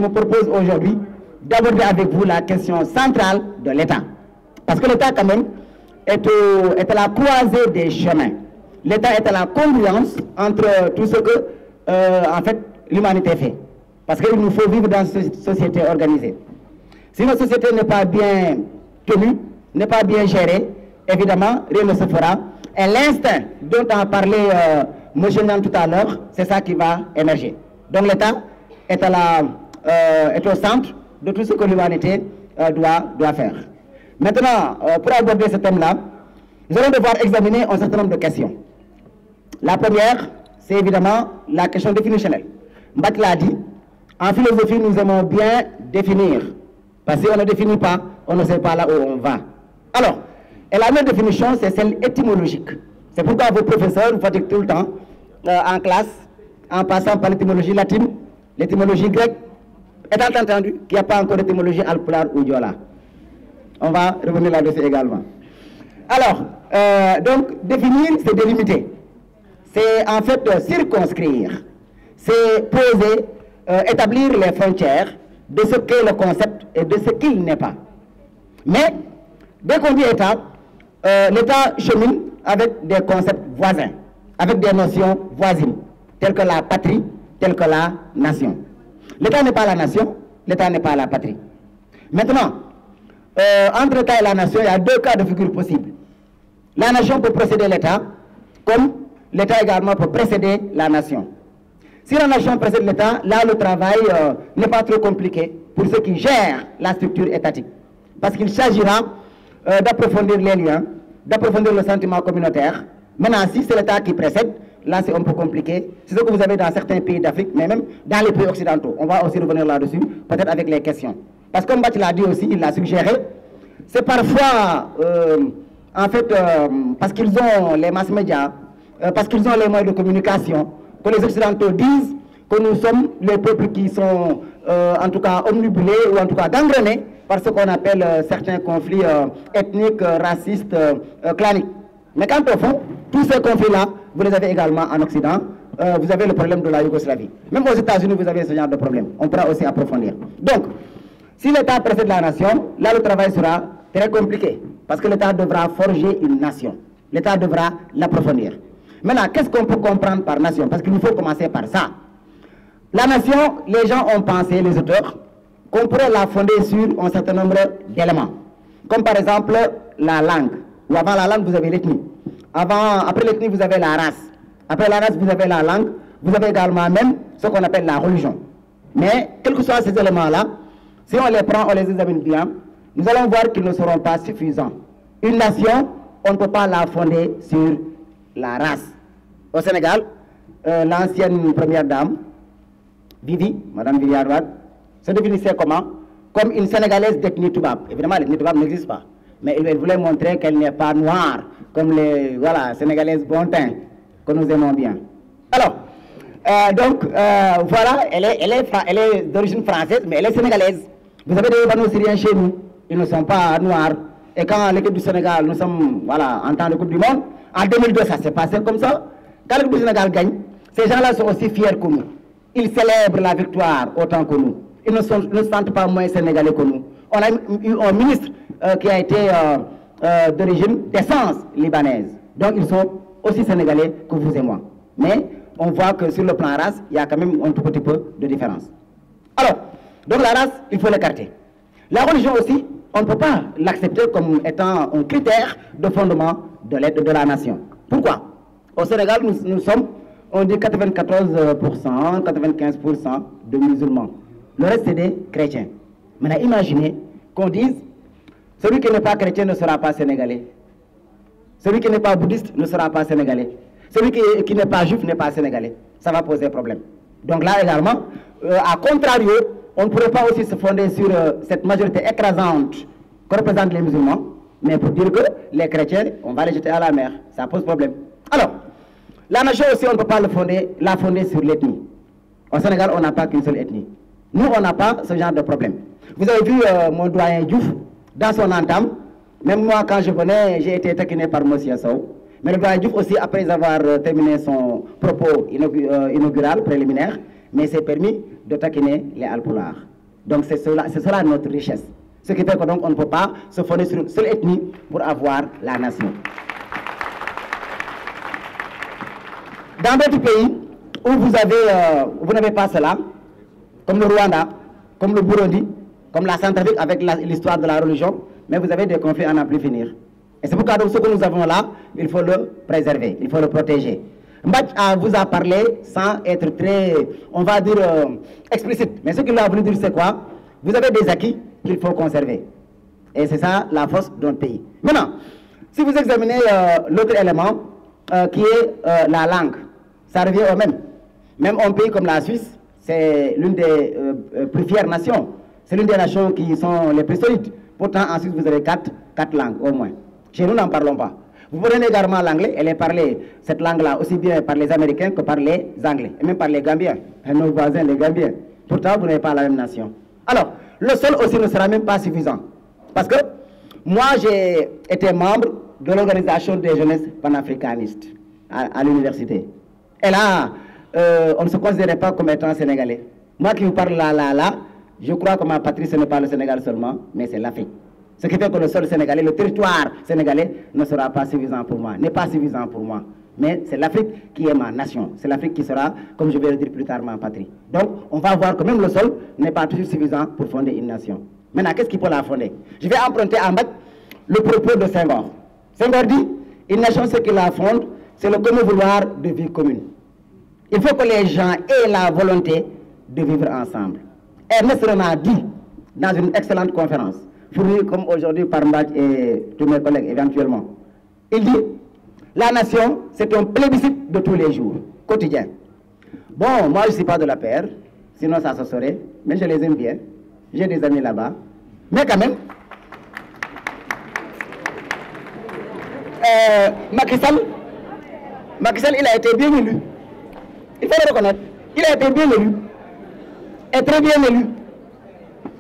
me propose aujourd'hui d'aborder avec vous la question centrale de l'État. Parce que l'État, quand même, est à la croisée des chemins. L'État est à la congruence entre tout ce que, en fait, l'humanité fait. Parce qu'il nous faut vivre dans une société organisée. Si notre société n'est pas bien tenue, n'est pas bien gérée, évidemment, rien ne se fera. Et l'instinct dont a parlé M. Nian tout à l'heure, c'est ça qui va émerger. Donc l'État est, est au centre de tout ce que l'humanité doit faire. Maintenant, pour aborder ce thème-là, nous allons devoir examiner un certain nombre de questions. La première, c'est évidemment la question définitionnelle. Mbak l'a dit, en philosophie, nous aimons bien définir. Parce que si on ne définit pas, on ne sait pas là où on va. Alors, et la meilleure définition, c'est celle étymologique. C'est pourquoi vos professeurs vous fatiguent tout le temps en classe, en passant par l'étymologie latine, l'étymologie grecque, étant entendu qu'il n'y a pas encore d'étymologie alpulaar ou diola. On va revenir là-dessus également. Alors, donc, définir, c'est délimiter. C'est en fait circonscrire. C'est poser, établir les frontières de ce qu'est le concept et de ce qu'il n'est pas. Mais, dès qu'on dit État, l'État chemine avec des concepts voisins, avec des notions voisines, telles que la patrie, telles que la nation. L'État n'est pas la nation, l'État n'est pas la patrie. Maintenant, entre l'État et la nation, il y a deux cas de figure possibles. La nation peut précéder l'État, comme l'État également peut précéder la nation. Si la nation précède l'État, là le travail n'est pas trop compliqué pour ceux qui gèrent la structure étatique. Parce qu'il s'agira d'approfondir les liens, d'approfondir le sentiment communautaire. Maintenant, si c'est l'État qui précède, là c'est un peu compliqué. C'est ce que vous avez dans certains pays d'Afrique, mais même dans les pays occidentaux. On va aussi revenir là-dessus, peut-être avec les questions. Parce que comme Mbak l'a dit aussi, il l'a suggéré, c'est parfois, en fait, parce qu'ils ont les mass médias, parce qu'ils ont les moyens de communication, que les Occidentaux disent que nous sommes les peuples qui sont, en tout cas, omnibulés ou en tout cas gangrenés par ce qu'on appelle certains conflits ethniques, racistes, claniques. Mais quant au fond, tous ces conflits-là, vous les avez également en Occident. Vous avez le problème de la Yougoslavie. Même aux États-Unis, vous avez ce genre de problème. On pourra aussi approfondir. Donc, si l'État précède la nation, là le travail sera très compliqué. Parce que l'État devra forger une nation. L'État devra l'approfondir. Maintenant, qu'est-ce qu'on peut comprendre par nation? Parce qu'il nous faut commencer par ça. La nation, les gens ont pensé, les auteurs, qu'on pourrait la fonder sur un certain nombre d'éléments. Comme par exemple la langue. Ou avant la langue, vous avez l'ethnie. Après l'ethnie, vous avez la race. Après la race, vous avez la langue. Vous avez également même ce qu'on appelle la religion. Mais, quels que soient ces éléments-là, si on les prend, on les examine bien, nous allons voir qu'ils ne seront pas suffisants. Une nation, on ne peut pas la fonder sur la race. Au Sénégal, l'ancienne première dame, Vivi, Madame Viviane Wade, se définissait comment? Comme une Sénégalaise d'ethnie Toubab. Évidemment, l'ethnie Toubab n'existe pas. Mais elle voulait montrer qu'elle n'est pas noire, comme les Sénégalaises bon teint, que nous aimons bien. Alors, donc, voilà, elle est d'origine française, mais elle est sénégalaise. Vous avez des panneaux syriens chez nous, ils ne sont pas noirs. Et quand l'équipe du Sénégal, nous sommes en temps de Coupe du Monde, en 2002, ça s'est passé comme ça. Quand l'équipe du Sénégal gagne, ces gens-là sont aussi fiers que nous. Ils célèbrent la victoire autant que nous. Ils ne se sentent pas moins sénégalais que nous. On a eu un ministre qui a été d'origine, d'essence libanaise. Donc ils sont aussi sénégalais que vous et moi. Mais on voit que sur le plan race, il y a quand même un tout petit peu de différence. Alors, donc la race, il faut l'écarter. La religion aussi, on ne peut pas l'accepter comme étant un critère de fondement de la nation. Pourquoi? Au Sénégal, nous sommes, on dit 94%, 95% de musulmans. Le reste, c'est des chrétiens. Maintenant, imaginez qu'on dise, celui qui n'est pas chrétien ne sera pas sénégalais. Celui qui n'est pas bouddhiste ne sera pas sénégalais. Celui qui n'est pas juif n'est pas sénégalais. Ça va poser problème. Donc là également, à contrario, on ne pourrait pas aussi se fonder sur cette majorité écrasante que représentent les musulmans, mais pour dire que les chrétiens, on va les jeter à la mer. Ça pose problème. Alors, la nation aussi, on ne peut pas la fonder sur l'ethnie. Au Sénégal, on n'a pas qu'une seule ethnie. Nous, on n'a pas ce genre de problème. Vous avez vu mon doyen Diouf, dans son entame, même moi, quand je venais, j'ai été taquiné par M. Sow. Mais le doyen Diouf aussi, après avoir terminé son propos inaugural, préliminaire, mais c'est permis de taquiner les Alpulaar. Donc c'est cela notre richesse. Ce qui fait que donc on ne peut pas se fonder sur une seule ethnie pour avoir la nation. Dans d'autres pays où vous n'avez pas cela, comme le Rwanda, comme le Burundi, comme la Centrafrique avec l'histoire de la religion, mais vous avez des conflits à n'en plus finir. Et c'est pourquoi donc, ce que nous avons là, il faut le préserver, il faut le protéger. Mbach vous a parlé sans être très, on va dire, explicite. Mais ce qu'il a voulu dire, c'est quoi? Vous avez des acquis qu'il faut conserver. Et c'est ça la force d'un pays. Maintenant, si vous examinez l'autre élément, qui est la langue, ça revient au même. Même un pays comme la Suisse, c'est l'une des plus fières nations. C'est l'une des nations qui sont les plus solides. Pourtant, en Suisse, vous avez quatre langues au moins. Chez nous, n'en parlons pas. Vous prenez également l'anglais, elle est parlée, cette langue-là, aussi bien par les Américains que par les Anglais, et même par les Gambiens, nos voisins, les Gambiens. Pourtant, vous n'avez pas la même nation. Alors, le sol aussi ne sera même pas suffisant. Parce que moi, j'ai été membre de l'organisation des jeunesses panafricanistes à l'université. Et là, on ne se considérait pas comme étant sénégalais. Moi qui vous parle là, je crois que ma patrie, ce n'est pas le Sénégal seulement, mais c'est l'Afrique. Ce qui fait que le sol sénégalais, le territoire sénégalais ne sera pas suffisant pour moi, n'est pas suffisant pour moi. Mais c'est l'Afrique qui est ma nation. C'est l'Afrique qui sera, comme je vais le dire plus tard, ma patrie. Donc, on va voir que même le sol n'est pas toujours suffisant pour fonder une nation. Maintenant, qu'est-ce qui peut la fonder? Je vais emprunter en bas le propos de Senghor. Senghor dit, une nation, ce qui la fonde, c'est le commun vouloir de vie commune. Il faut que les gens aient la volonté de vivre ensemble. Ernest Renan a dit, dans une excellente conférence, fournie comme aujourd'hui par Mbach et tous mes collègues éventuellement, il dit, la nation, c'est un plébiscite de tous les jours, quotidien. Bon, moi je ne suis pas de la paire, sinon ça se saurait, mais je les aime bien, j'ai des amis là-bas, mais quand même, Macky Sall, il a été bien élu. Il faut le reconnaître. Il a été bien élu. Et très bien élu.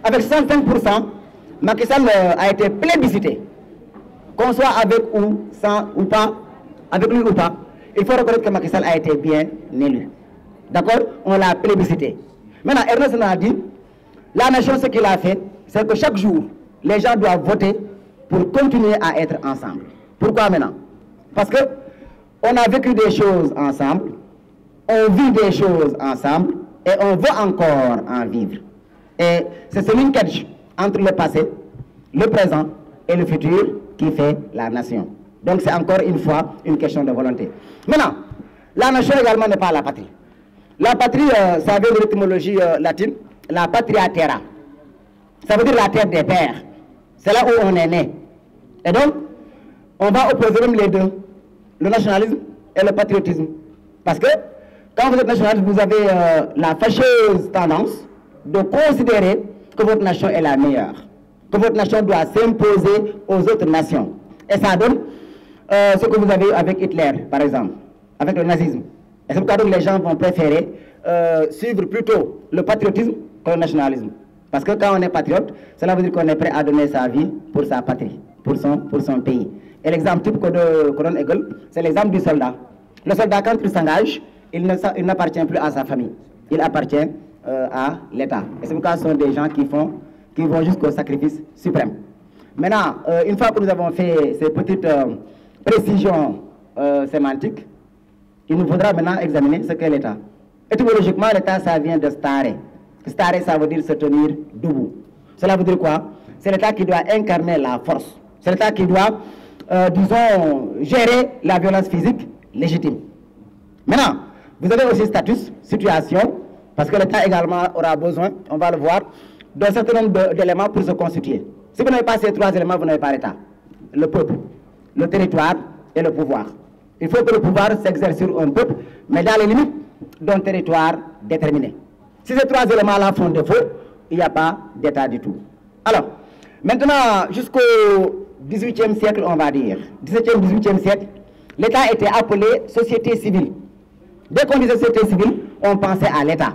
Avec 65%, Macky Sall a été plébiscité. Qu'on soit avec ou sans ou pas, avec lui ou pas, il faut reconnaître que Macky Sall a été bien élu. D'accord? On l'a plébiscité. Maintenant, Ernest a dit, la nation, ce qu'il a fait, c'est que chaque jour, les gens doivent voter pour continuer à être ensemble. Pourquoi maintenant? Parce que on a vécu des choses ensemble, on vit des choses ensemble et on veut encore en vivre. Et c'est ce linkage entre le passé, le présent et le futur qui fait la nation. Donc c'est encore une fois une question de volonté. Maintenant, la nation également n'est pas la patrie. La patrie, ça vient de l'étymologie latine, la patria terra. Ça veut dire la terre des pères. C'est là où on est né. Et donc, on va opposer même les deux, le nationalisme et le patriotisme. Parce que quand vous êtes nationaliste, vous avez la fâcheuse tendance de considérer que votre nation est la meilleure, que votre nation doit s'imposer aux autres nations. Et ça donne ce que vous avez avec Hitler, par exemple, avec le nazisme. Et c'est pourquoi donc les gens vont préférer suivre plutôt le patriotisme que le nationalisme. Parce que quand on est patriote, cela veut dire qu'on est prêt à donner sa vie pour sa patrie, pour son pays. Et l'exemple type que donne Hegel, c'est l'exemple du soldat. Le soldat, quand il s'engage, il n'appartient plus à sa famille. Il appartient à l'État. Et c'est pourquoi ce sont des gens qui vont jusqu'au sacrifice suprême. Maintenant, une fois que nous avons fait ces petites précisions sémantiques, il nous faudra maintenant examiner ce qu'est l'État. Étymologiquement, l'État, ça vient de stare. Stare, ça veut dire se tenir debout. Cela veut dire quoi? C'est l'État qui doit incarner la force. C'est l'État qui doit, disons, gérer la violence physique légitime. Maintenant, vous avez aussi statut, situation, parce que l'État également aura besoin, on va le voir, d'un certain nombre d'éléments pour se constituer. Si vous n'avez pas ces trois éléments, vous n'avez pas l'État. Le peuple, le territoire et le pouvoir. Il faut que le pouvoir s'exerce sur un peuple, mais dans les limites d'un territoire déterminé. Si ces trois éléments-là font défaut, il n'y a pas d'État du tout. Alors, maintenant, jusqu'au XVIIIe siècle, on va dire, 17e, 18e siècle, l'État était appelé société civile. Dès qu'on disait société civile, on pensait à l'État.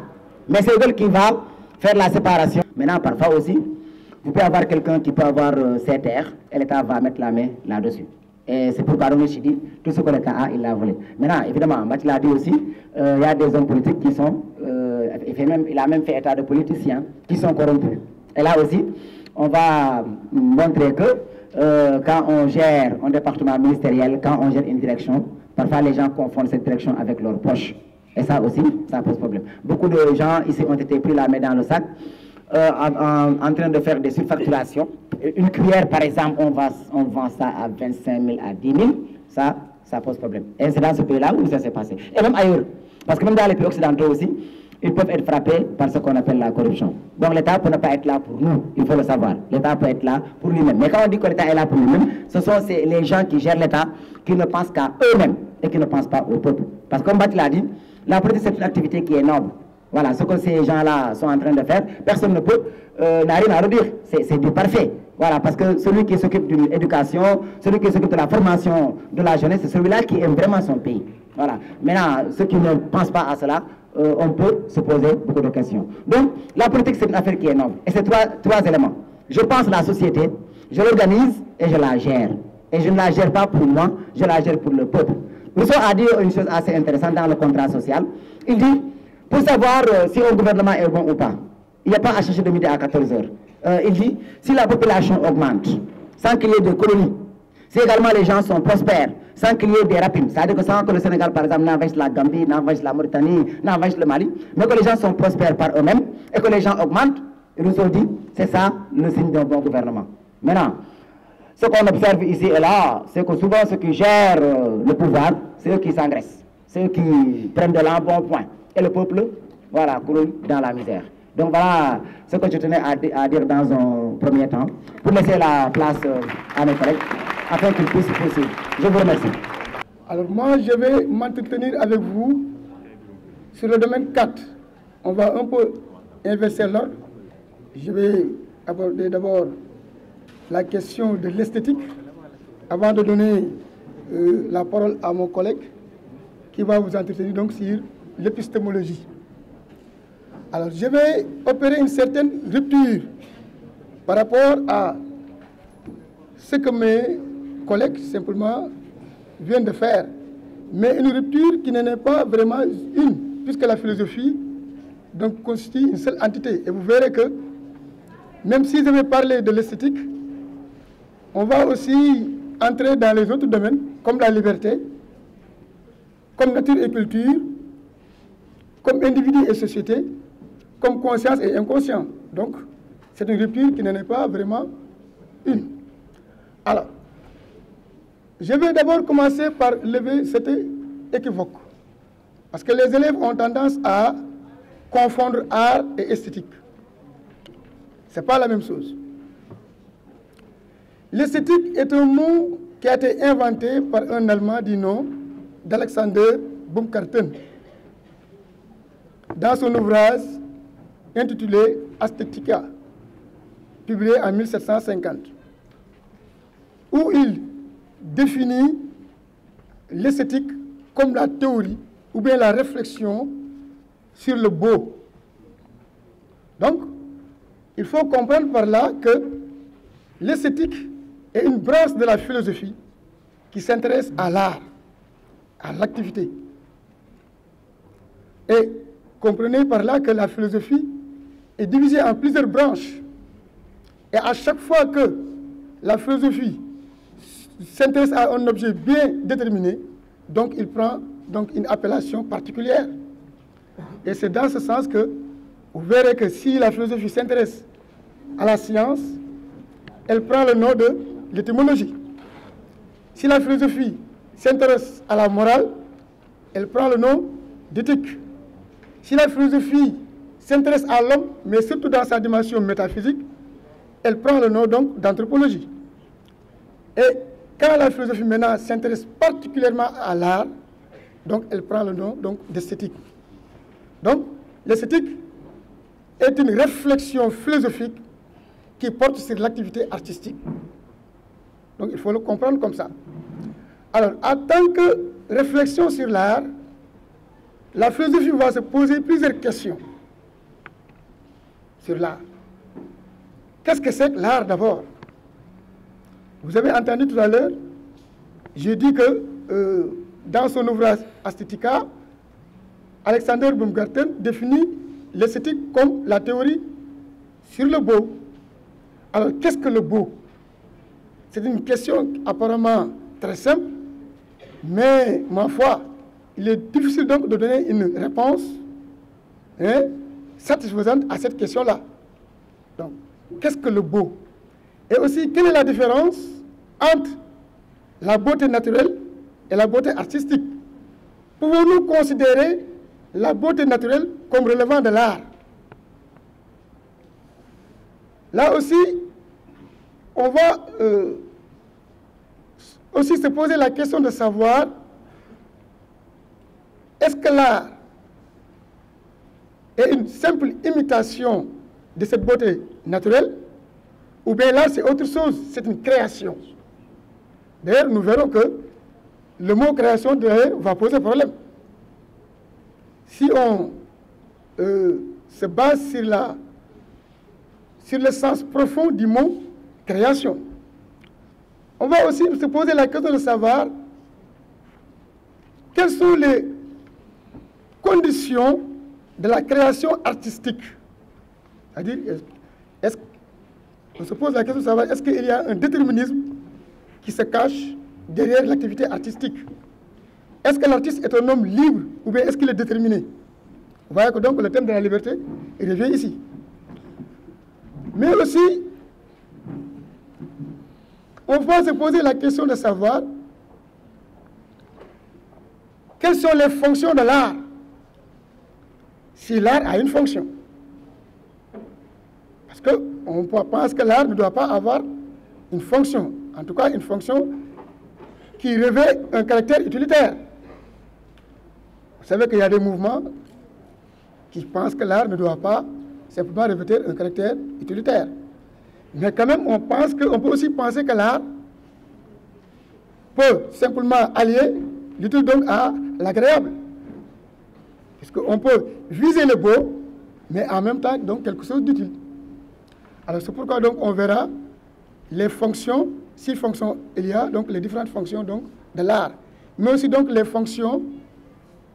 Mais c'est Hegel qui va faire la séparation. Maintenant, parfois aussi, vous pouvez avoir quelqu'un qui peut avoir ses terres, et l'État va mettre la main là-dessus. Et c'est pourquoi on dit tout ce que l'État a, il l'a volé. Maintenant, évidemment, Mathilde l'a dit aussi, il y a des hommes politiques qui sont il a même fait état de politiciens qui sont corrompus. Et là aussi, on va montrer que quand on gère un département ministériel, quand on gère une direction, parfois les gens confondent cette direction avec leur poche. Et ça aussi, ça pose problème. Beaucoup de gens ici ont été pris la main dans le sac en train de faire des surfacturations. Une cuillère, par exemple, on vend ça à 25 000 à 10 000. Ça pose problème. Et c'est dans ce pays-là où ça s'est passé. Et même ailleurs. Parce que même dans les pays occidentaux aussi, ils peuvent être frappés par ce qu'on appelle la corruption. Donc l'État peut ne pas être là pour nous, il faut le savoir. L'État peut être là pour lui-même. Mais quand on dit que l'État est là pour lui-même, ce sont les gens qui gèrent l'État qui ne pensent qu'à eux-mêmes et qui ne pensent pas au peuple. Parce que comme Bati l'a dit, la politique c'est une activité qui est noble. Voilà, ce que ces gens-là sont en train de faire, personne ne peut, n'a rien à redire. C'est du parfait. Voilà, parce que celui qui s'occupe d'une éducation, celui qui s'occupe de la formation de la jeunesse, c'est celui-là qui aime vraiment son pays. Voilà. Maintenant, ceux qui ne pensent pas à cela, on peut se poser beaucoup de questions. Donc, la politique, c'est une affaire qui est noble. Et c'est trois éléments. Je pense à la société, je l'organise et je la gère. Et je ne la gère pas pour moi, je la gère pour le peuple. Rousseau a dit une chose assez intéressante dans le contrat social. Il dit, pour savoir si un gouvernement est bon ou pas, il n'y a pas à chercher de midi à 14 heures. Il dit, si la population augmente, sans qu'il y ait de colonies, si également les gens sont prospères, sans qu'il y ait des rapines, c'est-à-dire que sans que le Sénégal, par exemple, n'envahisse la Gambie, n'envahisse la Mauritanie, n'envahisse le Mali, mais que les gens sont prospères par eux-mêmes et que les gens augmentent, Rousseau dit, c'est ça le signe d'un bon gouvernement. Maintenant, ce qu'on observe ici et là, c'est que souvent ceux qui gèrent le pouvoir, c'est eux qui s'engraissent, c'est eux qui prennent de l'embonpoint. Et le peuple, voilà, coule dans la misère. Donc voilà ce que je tenais à dire dans un premier temps, pour laisser la place à mes collègues, afin qu'ils puissent poursuivre. Je vous remercie. Alors moi, je vais m'entretenir avec vous sur le domaine 4. On va un peu inverser l'ordre. Je vais aborder d'abord la question de l'esthétique, avant de donner la parole à mon collègue, qui va vous entretenir donc sur l'épistémologie. Alors, je vais opérer une certaine rupture par rapport à ce que mes collègues, simplement, viennent de faire. Mais une rupture qui n'en est pas vraiment une, puisque la philosophie donc, constitue une seule entité. Et vous verrez que, même si je vais parler de l'esthétique, on va aussi entrer dans les autres domaines, comme la liberté, comme nature et culture, comme individu et société, comme conscience et inconscient. Donc, c'est une rupture qui n'en est pas vraiment une. Alors, je vais d'abord commencer par lever cet équivoque. Parce que les élèves ont tendance à confondre art et esthétique. Ce n'est pas la même chose. L'esthétique est un mot qui a été inventé par un Allemand du nom d'Alexander Baumgarten dans son ouvrage intitulé Aesthetica, publié en 1750, où il définit l'esthétique comme la théorie ou bien la réflexion sur le beau. Donc, il faut comprendre par là que l'esthétique est une branche de la philosophie qui s'intéresse à l'art, à l'activité. Et comprenez par là que la philosophie est divisée en plusieurs branches. Et à chaque fois que la philosophie s'intéresse à un objet bien déterminé, donc il prend donc une appellation particulière. Et c'est dans ce sens que vous verrez que si la philosophie s'intéresse à la science, elle prend le nom de l'étymologie. Si la philosophie s'intéresse à la morale, elle prend le nom d'éthique. Si la philosophie s'intéresse à l'homme, mais surtout dans sa dimension métaphysique, elle prend le nom donc d'anthropologie. Et quand la philosophie maintenant s'intéresse particulièrement à l'art, donc elle prend le nom donc d'esthétique. Donc l'esthétique est une réflexion philosophique qui porte sur l'activité artistique. Donc il faut le comprendre comme ça. Alors, en tant que réflexion sur l'art, la philosophie va se poser plusieurs questions sur l'art. Qu'est-ce que c'est que l'art d'abord? Vous avez entendu tout à l'heure, j'ai dit que dans son ouvrage Aesthetica, Alexander Baumgarten définit l'esthétique comme la théorie sur le beau. Alors, qu'est-ce que le beau? C'est une question apparemment très simple, mais ma foi, il est difficile donc de donner une réponse satisfaisante à cette question-là. Donc, qu'est-ce que le beau? Et aussi, quelle est la différence entre la beauté naturelle et la beauté artistique? Pouvons-nous considérer la beauté naturelle comme relevant de l'art? Là aussi, on va aussi se poser la question de savoir, est-ce que l'art est une simple imitation de cette beauté naturelle, ou bien là c'est autre chose, c'est une création? D'ailleurs, nous verrons que le mot création d'ailleurs va poser problème. Si on se base sur le sens profond du mot création, on va aussi se poser la question de savoir quelles sont les conditions de la création artistique. C'est-à-dire, on se pose la question de savoir est-ce qu'il y a un déterminisme qui se cache derrière l'activité artistique? Est-ce que l'artiste est un homme libre ou bien est-ce qu'il est déterminé? Vous voyez que donc le thème de la liberté il revient ici. Mais aussi, on va se poser la question de savoir quelles sont les fonctions de l'art, si l'art a une fonction. Parce qu'on pense que l'art ne doit pas avoir une fonction, en tout cas une fonction qui revêt un caractère utilitaire. Vous savez qu'il y a des mouvements qui pensent que l'art ne doit pas simplement revêtir un caractère utilitaire. Mais quand même, on peut aussi penser que l'art peut simplement allier l'utile donc à l'agréable. Puisqu'on peut viser le beau, mais en même temps donc quelque chose d'utile. Alors c'est pourquoi donc on verra les fonctions, si fonctions il y a, donc les différentes fonctions donc de l'art, mais aussi donc les fonctions,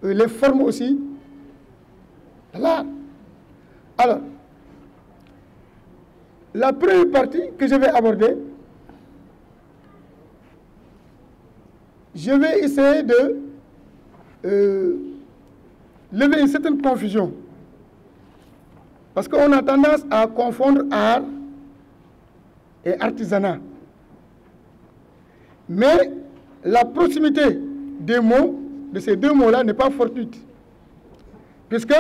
les formes aussi de l'art. Alors, la première partie que je vais aborder, je vais essayer de lever une certaine confusion. Parce qu'on a tendance à confondre art et artisanat. Mais la proximité des mots, de ces deux mots-là, n'est pas fortuite. Puisque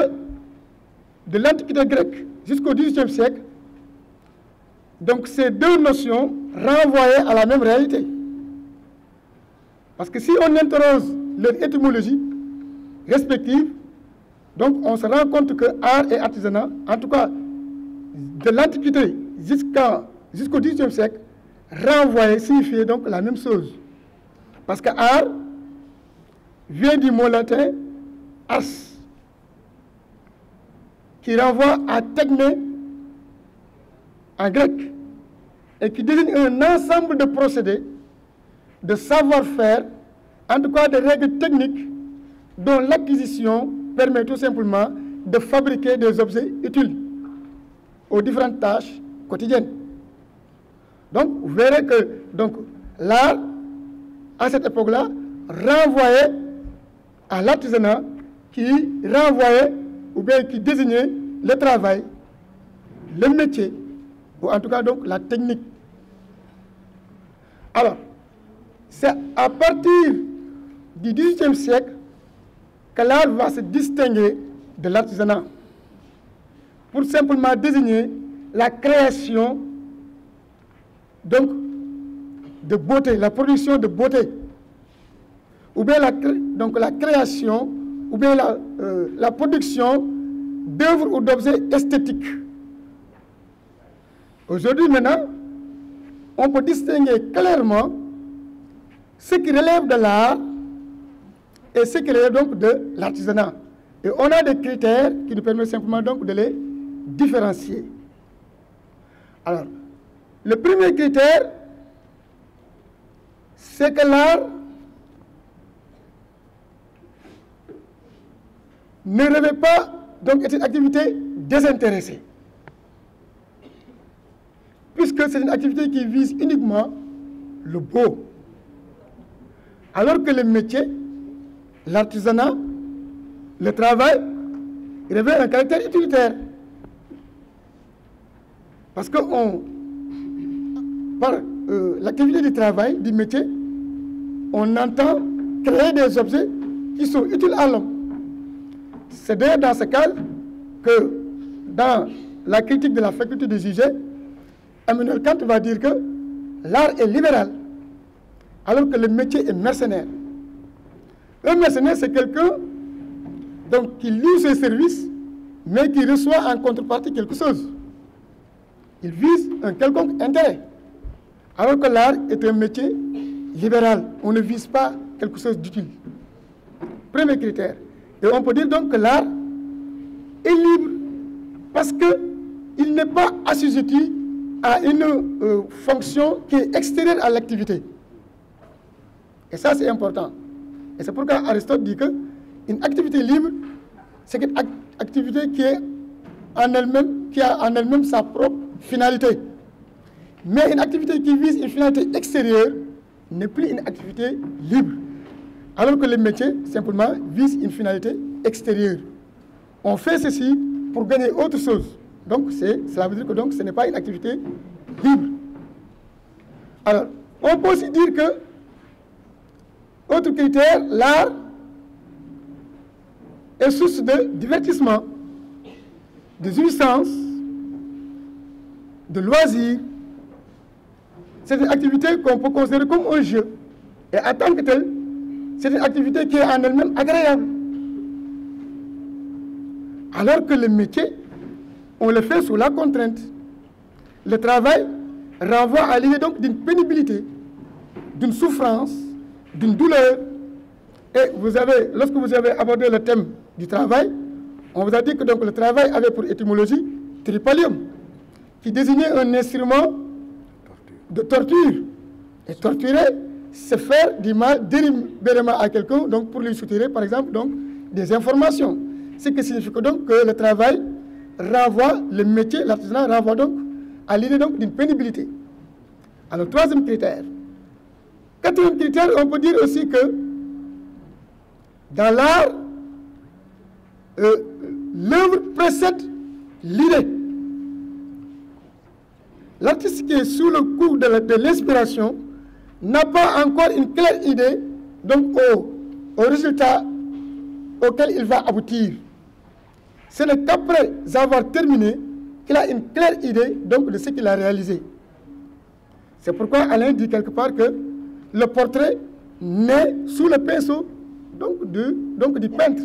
de l'Antiquité grecque jusqu'au XVIIIe siècle, donc ces deux notions renvoyaient à la même réalité. Parce que si on interroge leur étymologie respective, donc on se rend compte que art et artisanat, en tout cas de l'Antiquité jusqu'au XVIIIe siècle, renvoyaient, signifiaient donc la même chose. Parce que art vient du mot latin ars, qui renvoie à techné en grec, et qui désigne un ensemble de procédés, de savoir-faire, en tout cas de règles techniques, dont l'acquisition permet tout simplement de fabriquer des objets utiles aux différentes tâches quotidiennes. Donc, vous verrez que l'art, à cette époque-là, renvoyait à l'artisanat, qui renvoyait ou bien qui désignait le travail, le métier, ou en tout cas donc la technique. Alors, c'est à partir du XVIIIe siècle que l'art va se distinguer de l'artisanat, pour simplement désigner la création donc de beauté, la production de beauté, ou bien la création, ou bien la production d'œuvres ou d'objets esthétiques. Aujourd'hui maintenant, on peut distinguer clairement ce qui relève de l'art et ce qui relève donc de l'artisanat. Et on a des critères qui nous permettent simplement donc de les différencier. Alors, le premier critère, c'est que l'art ne revêt pas donc une activité désintéressée. Puisque c'est une activité qui vise uniquement le beau. Alors que le métier, l'artisanat, le travail, revêt un caractère utilitaire. Parce que par l'activité du travail, du métier, on entend créer des objets qui sont utiles à l'homme. C'est d'ailleurs dans ce cas que, dans la critique de la faculté de juger, Emmanuel Kant va dire que l'art est libéral, alors que le métier est mercenaire. Un mercenaire, c'est quelqu'un qui loue ses services, mais qui reçoit en contrepartie quelque chose. Il vise un quelconque intérêt. Alors que l'art est un métier libéral. On ne vise pas quelque chose d'utile. Premier critère. Et on peut dire donc que l'art est libre parce qu'il n'est pas assujetti à une fonction qui est extérieure à l'activité. Et ça, c'est important. Et c'est pourquoi Aristote dit qu'une activité libre, c'est une activité qui a en elle-même sa propre finalité. Mais une activité qui vise une finalité extérieure n'est plus une activité libre. Alors que le métier, simplement, vise une finalité extérieure. On fait ceci pour gagner autre chose. Donc, cela veut dire que ce n'est pas une activité libre. Alors, on peut aussi dire que, autre critère, l'art est source de divertissement, de jouissance, de loisirs. C'est une activité qu'on peut considérer comme un jeu. Et en tant que tel, c'est une activité qui est en elle-même agréable. Alors que le métier, on le fait sous la contrainte. Le travail renvoie à l'idée donc d'une pénibilité, d'une souffrance, d'une douleur. Et lorsque vous avez abordé le thème du travail, on vous a dit que donc, le travail avait pour étymologie tripalium, qui désignait un instrument de torture. Et torturer, c'est faire du mal délibérément à quelqu'un, donc pour lui soutirer, par exemple, donc, des informations. Ce qui signifie donc que le travail renvoie, le métier, l'artisanat renvoie donc à l'idée d'une pénibilité. Alors, troisième critère. Quatrième critère, on peut dire aussi que dans l'art, l'œuvre précède l'idée. L'artiste qui est sous le coup de l'inspiration n'a pas encore une claire idée donc au résultat auquel il va aboutir. Ce n'est qu'après avoir terminé qu'il a une claire idée donc, de ce qu'il a réalisé. C'est pourquoi Alain dit quelque part que le portrait naît sous le pinceau donc du peintre.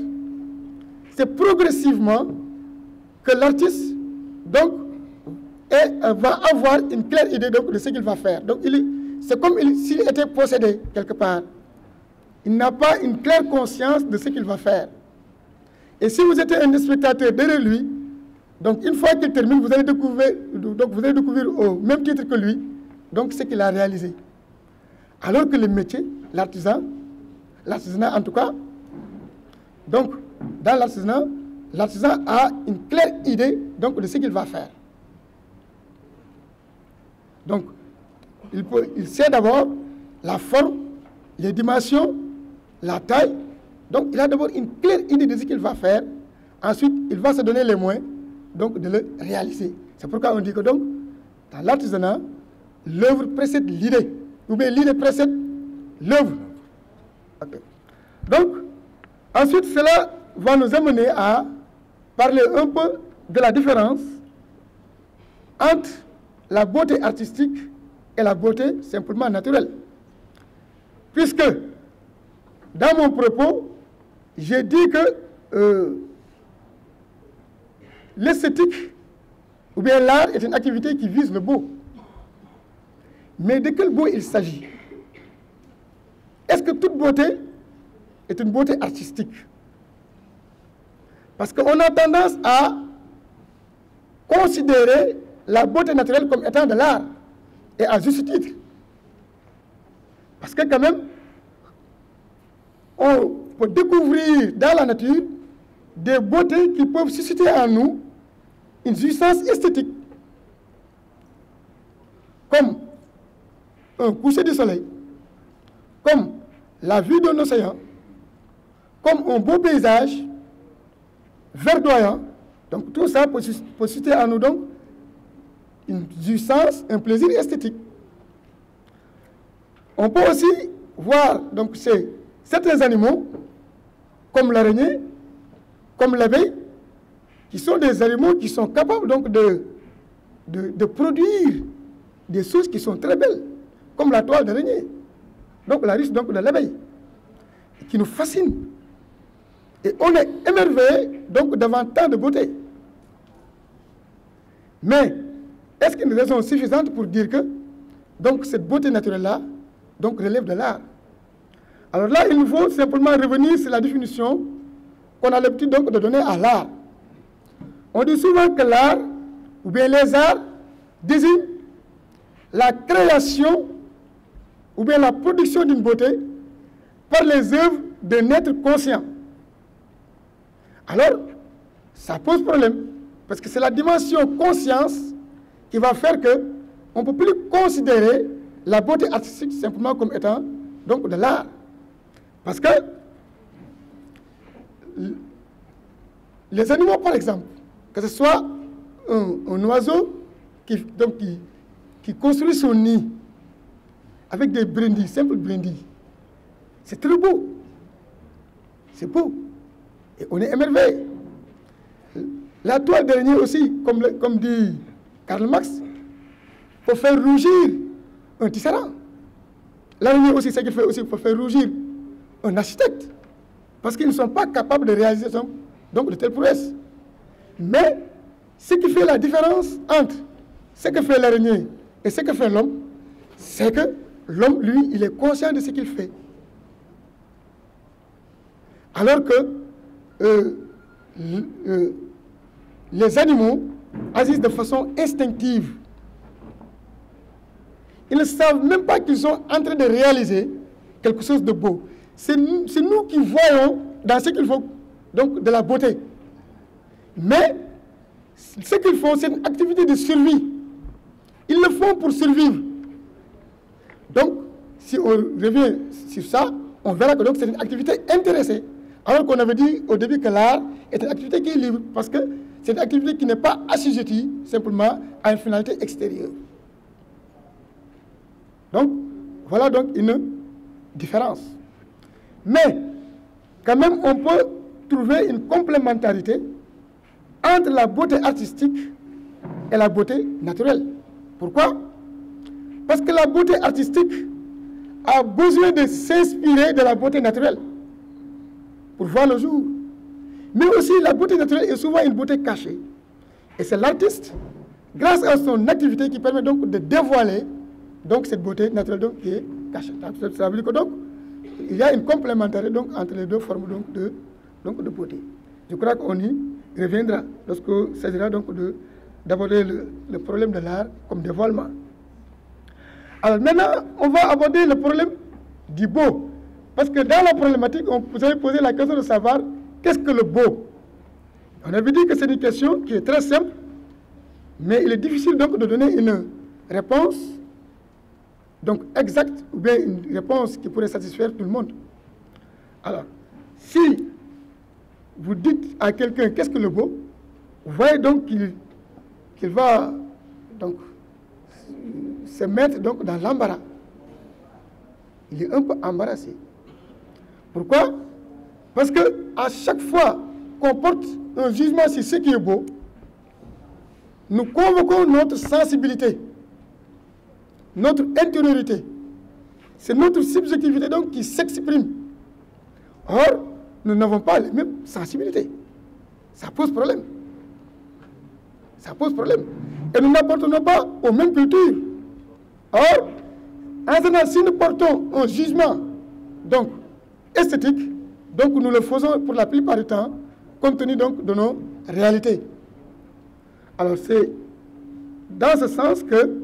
C'est progressivement que l'artiste va avoir une claire idée donc, de ce qu'il va faire. Donc c'est comme s'il était possédé quelque part. Il n'a pas une claire conscience de ce qu'il va faire. Et si vous êtes un spectateur derrière lui, donc une fois qu'il termine, vous allez découvrir au même titre que lui donc ce qu'il a réalisé. Alors que le métier, l'artisanat en tout cas, donc dans l'artisan a une claire idée donc, de ce qu'il va faire. Donc, il sait d'abord la forme, les dimensions, la taille. Donc, il a d'abord une claire idée de ce qu'il va faire. Ensuite, il va se donner les moyens donc, de le réaliser. C'est pourquoi on dit que donc, dans l'artisanat, l'œuvre précède l'idée. Ou bien l'idée précède l'œuvre. Okay. Donc, ensuite, cela va nous amener à parler un peu de la différence entre la beauté artistique et la beauté simplement naturelle. Puisque, dans mon propos, j'ai dit que l'esthétique, ou bien l'art, est une activité qui vise le beau. Mais de quel beau il s'agit? Est-ce que toute beauté est une beauté artistique? Parce qu'on a tendance à considérer la beauté naturelle comme étant de l'art, et à juste titre. Parce que quand même, on peut découvrir dans la nature des beautés qui peuvent susciter en nous une jouissance esthétique, comme un coucher du soleil, comme la vue d'un océan, comme un beau paysage verdoyant. Donc tout ça peut susciter à nous donc une jouissance, un plaisir esthétique. On peut aussi voir donc certains animaux, comme l'araignée, comme l'abeille, qui sont des animaux qui sont capables donc de produire des choses qui sont très belles, comme la toile d'araignée, donc la ruche donc de l'abeille, qui nous fascine. Et on est émerveillé donc devant tant de beauté. Mais est-ce qu'il y a une raison suffisante pour dire que donc cette beauté naturelle-là donc relève de l'art? Alors là, il nous faut simplement revenir sur la définition qu'on a l'habitude donc de donner à l'art. On dit souvent que l'art, ou bien les arts, désignent la création ou bien la production d'une beauté par les œuvres d'un être conscient. Alors, ça pose problème, parce que c'est la dimension conscience qui va faire qu'on ne peut plus considérer la beauté artistique simplement comme étant donc de l'art. Parce que les animaux, par exemple, que ce soit un oiseau qui construit son nid avec des brindilles, simples brindilles, c'est très beau. C'est beau. Et on est émerveillé. La toile d'araignée aussi, comme dit Karl Marx, faut faire rougir un tisserand. L'araignée aussi, ce qu'il fait aussi, faut faire rougir un architecte. Parce qu'ils ne sont pas capables de réaliser donc de telles prouesses. Mais ce qui fait la différence entre ce que fait l'araignée et ce que fait l'homme, c'est que l'homme, lui, il est conscient de ce qu'il fait. Alors que les animaux agissent de façon instinctive. Ils ne savent même pas qu'ils sont en train de réaliser quelque chose de beau. C'est nous qui voyons dans ce qu'ils font donc de la beauté. Mais ce qu'ils font, c'est une activité de survie. Ils le font pour survivre. Donc, si on revient sur ça, on verra que c'est une activité intéressée. Alors qu'on avait dit au début que l'art est une activité qui est libre, parce que c'est une activité qui n'est pas assujettie simplement à une finalité extérieure. Donc, voilà donc une différence. Mais, quand même, on peut trouver une complémentarité entre la beauté artistique et la beauté naturelle. Pourquoi? Parce que la beauté artistique a besoin de s'inspirer de la beauté naturelle pour voir le jour. Mais aussi, la beauté naturelle est souvent une beauté cachée. Et c'est l'artiste, grâce à son activité, qui permet donc de dévoiler donc, cette beauté naturelle donc, qui est cachée. Ça veut dire que donc, il y a une complémentarité donc, entre les deux formes donc, de beauté. Je crois qu'on y reviendra lorsqu'il s'agira donc d'aborder le problème de l'art comme dévoilement. Alors maintenant, on va aborder le problème du beau. Parce que dans la problématique, vous avez posé la question de savoir qu'est-ce que le beau. On avait dit que c'est une question qui est très simple, mais il est difficile donc de donner une réponse donc exacte ou bien une réponse qui pourrait satisfaire tout le monde. Alors, si vous dites à quelqu'un qu'est-ce que le beau, vous voyez donc qu'il va donc se mettre donc dans l'embarras. Il est un peu embarrassé. Pourquoi? Parce que à chaque fois qu'on porte un jugement sur ce qui est beau, nous convoquons notre sensibilité, notre intériorité. C'est notre subjectivité donc qui s'exprime. Or, nous n'avons pas les mêmes sensibilités. Ça pose problème. Ça pose problème. Et nous n'appartenons pas aux mêmes cultures. Or, en général, si nous portons un jugement donc esthétique, donc nous le faisons pour la plupart du temps, compte tenu donc de nos réalités. Alors c'est dans ce sens que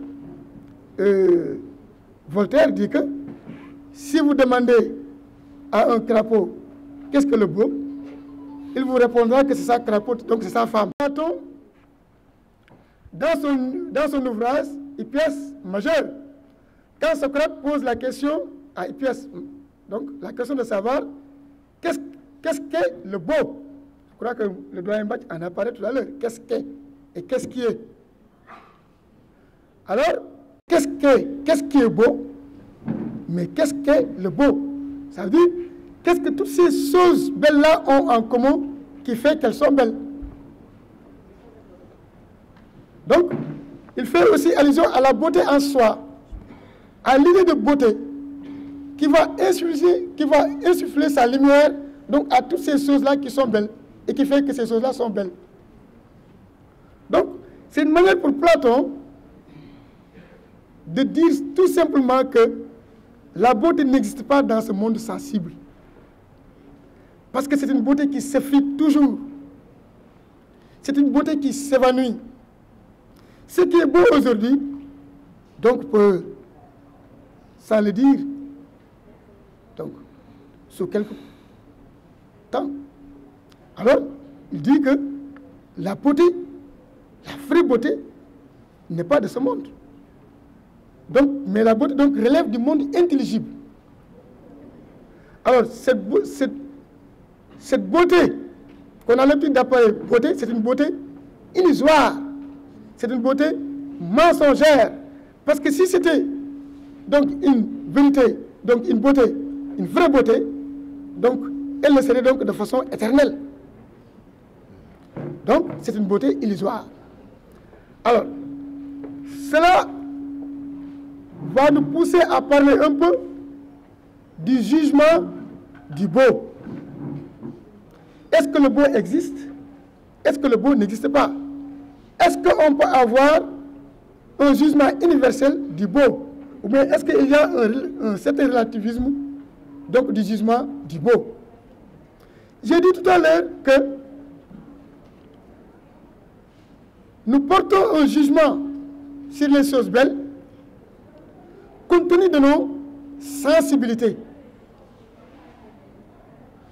Voltaire dit que si vous demandez à un crapaud qu'est-ce que le beau, il vous répondra que c'est sa crapaud, donc c'est sa femme. Platon dans son ouvrage Hippias majeur, quand Socrate pose la question à Hippias, donc la question de savoir qu'est-ce qu'est le beau. Je crois que le doyen Bach en a parlé tout à l'heure. Qu'est-ce qu'est et qu'est-ce qui est. Alors, qu'est-ce qui est beau, mais qu'est-ce qu'est le beau? Ça veut dire, qu'est-ce que toutes ces choses belles-là ont en commun qui fait qu'elles sont belles? Donc, il fait aussi allusion à la beauté en soi, à l'idée de beauté qui va insuffler sa lumière donc à toutes ces choses-là qui sont belles et qui fait que ces choses-là sont belles. Donc, c'est une manière pour Platon de dire tout simplement que la beauté n'existe pas dans ce monde sensible. Parce que c'est une beauté qui s'effrite toujours. C'est une beauté qui s'évanouit. Ce qui est beau aujourd'hui, donc peut, sans le dire, donc, sous quelque temps. Alors, il dit que la beauté, la vraie beauté, n'est pas de ce monde. Donc, mais la beauté donc, relève du monde intelligible. Alors, cette beauté qu'on a l'habitude d'appeler beauté, c'est une beauté illusoire. C'est une beauté mensongère. Parce que si c'était donc une vérité, donc une beauté, une vraie beauté, donc elle le serait donc de façon éternelle. Donc, c'est une beauté illusoire. Alors, cela va nous pousser à parler un peu du jugement du beau. Est-ce que le beau existe? Est-ce que le beau n'existe pas? Est-ce qu'on peut avoir un jugement universel du beau? Ou bien est-ce qu'il y a un certain relativisme donc, du jugement du beau? J'ai dit tout à l'heure que nous portons un jugement sur les choses belles compte tenu de nos sensibilités.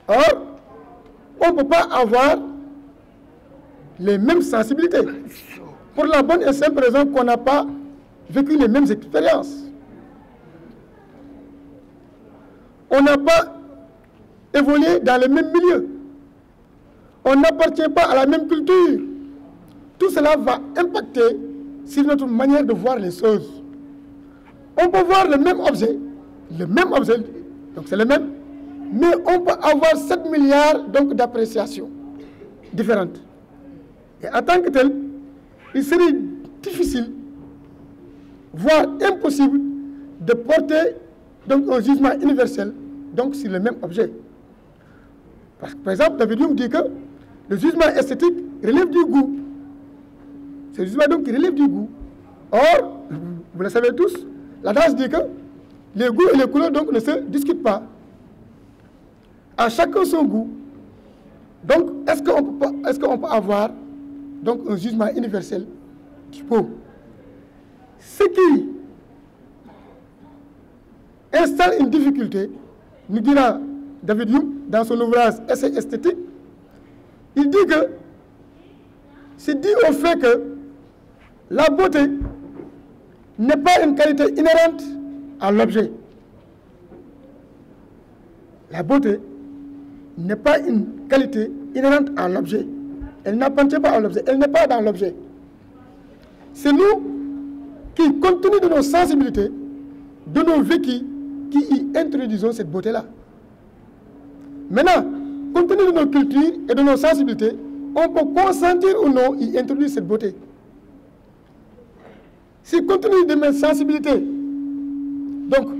Or, on ne peut pas avoir les mêmes sensibilités. Pour la bonne et simple raison qu'on n'a pas vécu les mêmes expériences. On n'a pas évolué dans le même milieu. On n'appartient pas à la même culture. Tout cela va impacter sur notre manière de voir les choses. On peut voir le même objet, donc c'est le même, mais on peut avoir 7 milliards d'appréciations différentes. Et en tant que tel, il serait difficile, voire impossible, de porter donc, un jugement universel donc, sur le même objet. Parce que, par exemple, David Hume dit que le jugement esthétique relève du goût. C'est le jugement donc qui relève du goût. Or, vous le savez tous, l'adage dit que les goûts et les couleurs donc, ne se discutent pas. À chacun son goût. Donc, est-ce qu'on peut avoir donc, un jugement universel du beau? Ce qui installe une difficulté, nous dira David Hume dans son ouvrage Essai esthétique, il dit que c'est dû au fait que la beauté n'est pas une qualité inhérente à l'objet. La beauté n'est pas une qualité inhérente à l'objet. Elle n'appartient pas à l'objet, elle n'est pas dans l'objet. C'est nous qui, compte tenu de nos sensibilités, de nos vécus, qui y introduisons cette beauté-là. Maintenant, compte tenu de nos cultures et de nos sensibilités, on peut consentir ou non y introduire cette beauté. Si compte tenu de mes sensibilités, donc,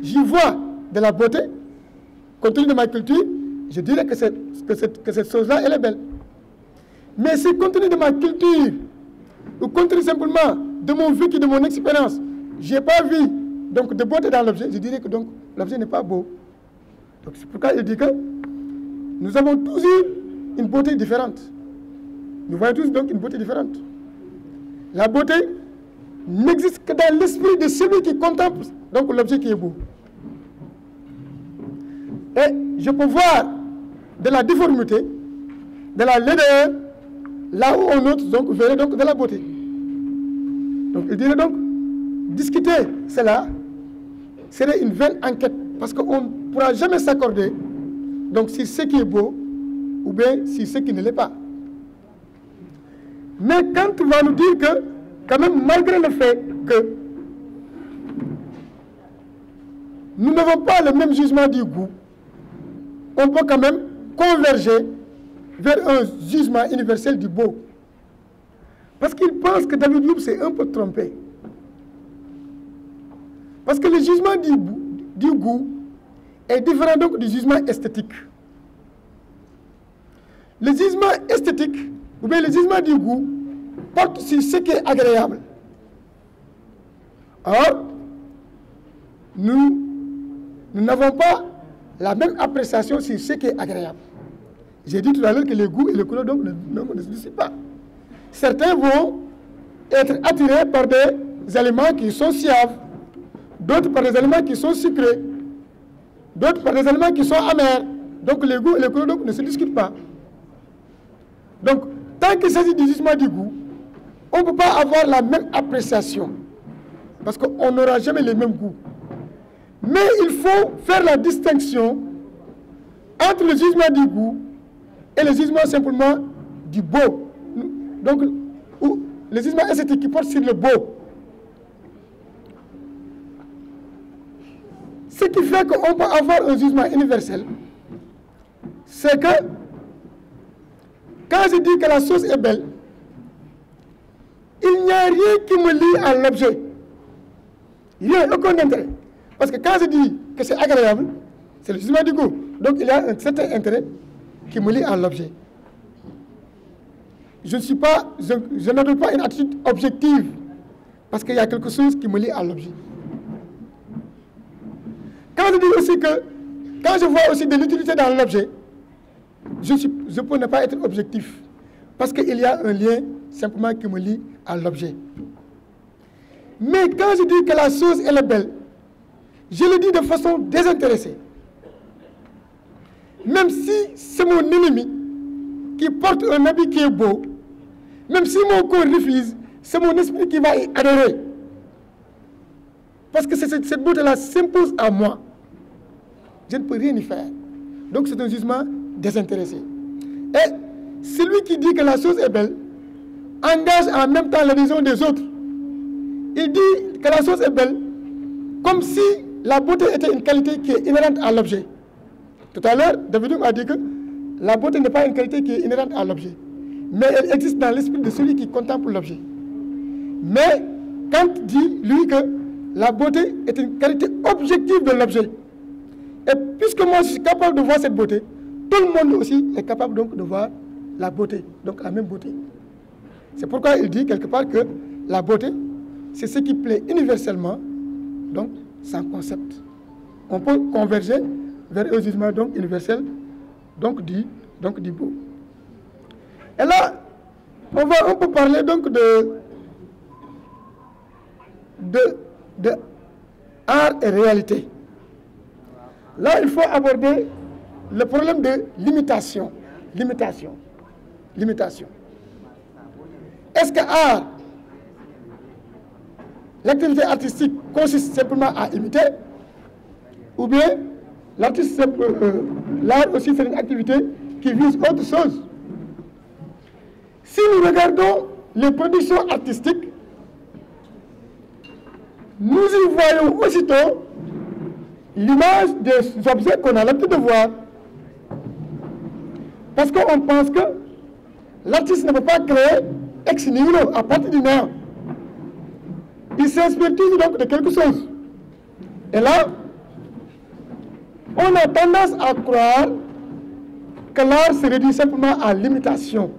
j'y vois de la beauté, compte tenu de ma culture, je dirais que cette chose-là, elle est belle. Mais si compte tenu de ma culture, ou compte tenu simplement de mon vécu, de mon expérience, je n'ai pas vu donc, de beauté dans l'objet, je dirais que l'objet n'est pas beau. Donc c'est pourquoi il dit que nous avons tous eu une beauté différente. Nous voyons tous donc une beauté différente. La beauté n'existe que dans l'esprit de celui qui contemple donc l'objet qui est beau. Et je peux voir de la difformité, de la laideur, là où on autre donc verrait donc de la beauté. Donc il dirait donc, discuter cela serait une vaine enquête, parce qu'on ne pourra jamais s'accorder donc sur ce qui est beau ou bien sur ce qui ne l'est pas. Mais quand on va nous dire que, quand même, malgré le fait que nous n'avons pas le même jugement du goût, on peut quand même converger vers un jugement universel du beau. Parce qu'il pense que David Youm s'est un peu trompé. Parce que le jugement du goût est différent donc du jugement esthétique. Le jugement esthétique, ou bien le jugement du goût, porte sur ce qui est agréable. Or, nous n'avons pas la même appréciation sur ce qui est agréable. J'ai dit tout à l'heure que les goûts et les couleurs donc, ne se disent pas. Certains vont être attirés par des aliments qui sont suaves, d'autres par des aliments qui sont sucrés, d'autres par des aliments qui sont amers. Donc les goûts et les couleurs donc, ne se discutent pas. Donc, tant qu'il s'agit du jugement du goût, on ne peut pas avoir la même appréciation, parce qu'on n'aura jamais les mêmes goûts. Mais il faut faire la distinction entre le jugement du goût et le jugement simplement du beau. Donc, le jugement esthétique qui porte sur le beau. Ce qui fait qu'on peut avoir un jugement universel, c'est que quand je dis que la chose est belle, il n'y a rien qui me lie à l'objet. Rien, aucun intérêt. Parce que quand je dis que c'est agréable, c'est le jugement du goût. Donc il y a un certain intérêt qui me lie à l'objet. Je n'adopte pas une attitude objective, parce qu'il y a quelque chose qui me lie à l'objet. Quand je dis aussi que, quand je vois aussi de l'utilité dans l'objet, je peux ne pas être objectif, parce qu'il y a un lien simplement qui me lie à l'objet. Mais quand je dis que la chose elle est belle, je le dis de façon désintéressée. Même si c'est mon ennemi qui porte un habit qui est beau, même si mon corps refuse, c'est mon esprit qui va y adhérer. Parce que cette beauté-là s'impose à moi. Je ne peux rien y faire. Donc c'est un jugement désintéressé. Et celui qui dit que la chose est belle engage en même temps l'adhésion des autres. Il dit que la chose est belle comme si la beauté était une qualité qui est inhérente à l'objet. Tout à l'heure, David Youm a dit que la beauté n'est pas une qualité qui est inhérente à l'objet, mais elle existe dans l'esprit de celui qui contemple l'objet. Mais Kant dit, lui, que la beauté est une qualité objective de l'objet. Et puisque moi je suis capable de voir cette beauté, tout le monde aussi est capable donc de voir la beauté, donc la même beauté. C'est pourquoi il dit quelque part que la beauté, c'est ce qui plaît universellement, donc sans concept. On peut converger vers un jugement donc universel, donc du beau. Et là, on va un peu parler donc de art et réalité. Là, il faut aborder le problème de limitation. Est-ce que art, l'activité artistique consiste simplement à imiter, ou bien l'art aussi c'est une activité qui vise autre chose? Si nous regardons les productions artistiques, nous y voyons aussitôt l'image des objets qu'on a l'habitude de voir. Parce qu'on pense que l'artiste ne peut pas créer ex nihilo, à partir du néant. Il s'inspire toujours donc de quelque chose. Et là, on a tendance à croire que l'art se réduit simplement à l'imitation.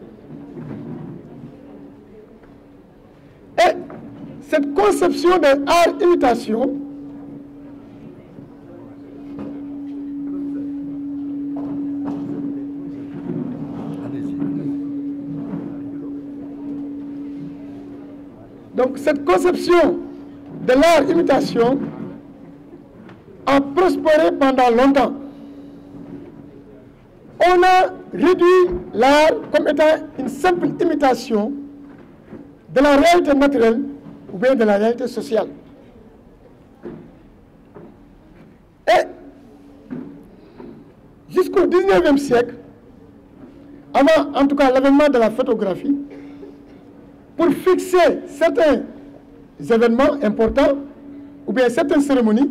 Et cette conception de art-imitation donc cette conception de l'art-imitation a prospéré pendant longtemps. On a réduit l'art comme étant une simple imitation de la réalité naturelle ou bien de la réalité sociale. Et jusqu'au 19e siècle, avant en tout cas l'avènement de la photographie, pour fixer certains événements importants ou bien certaines cérémonies,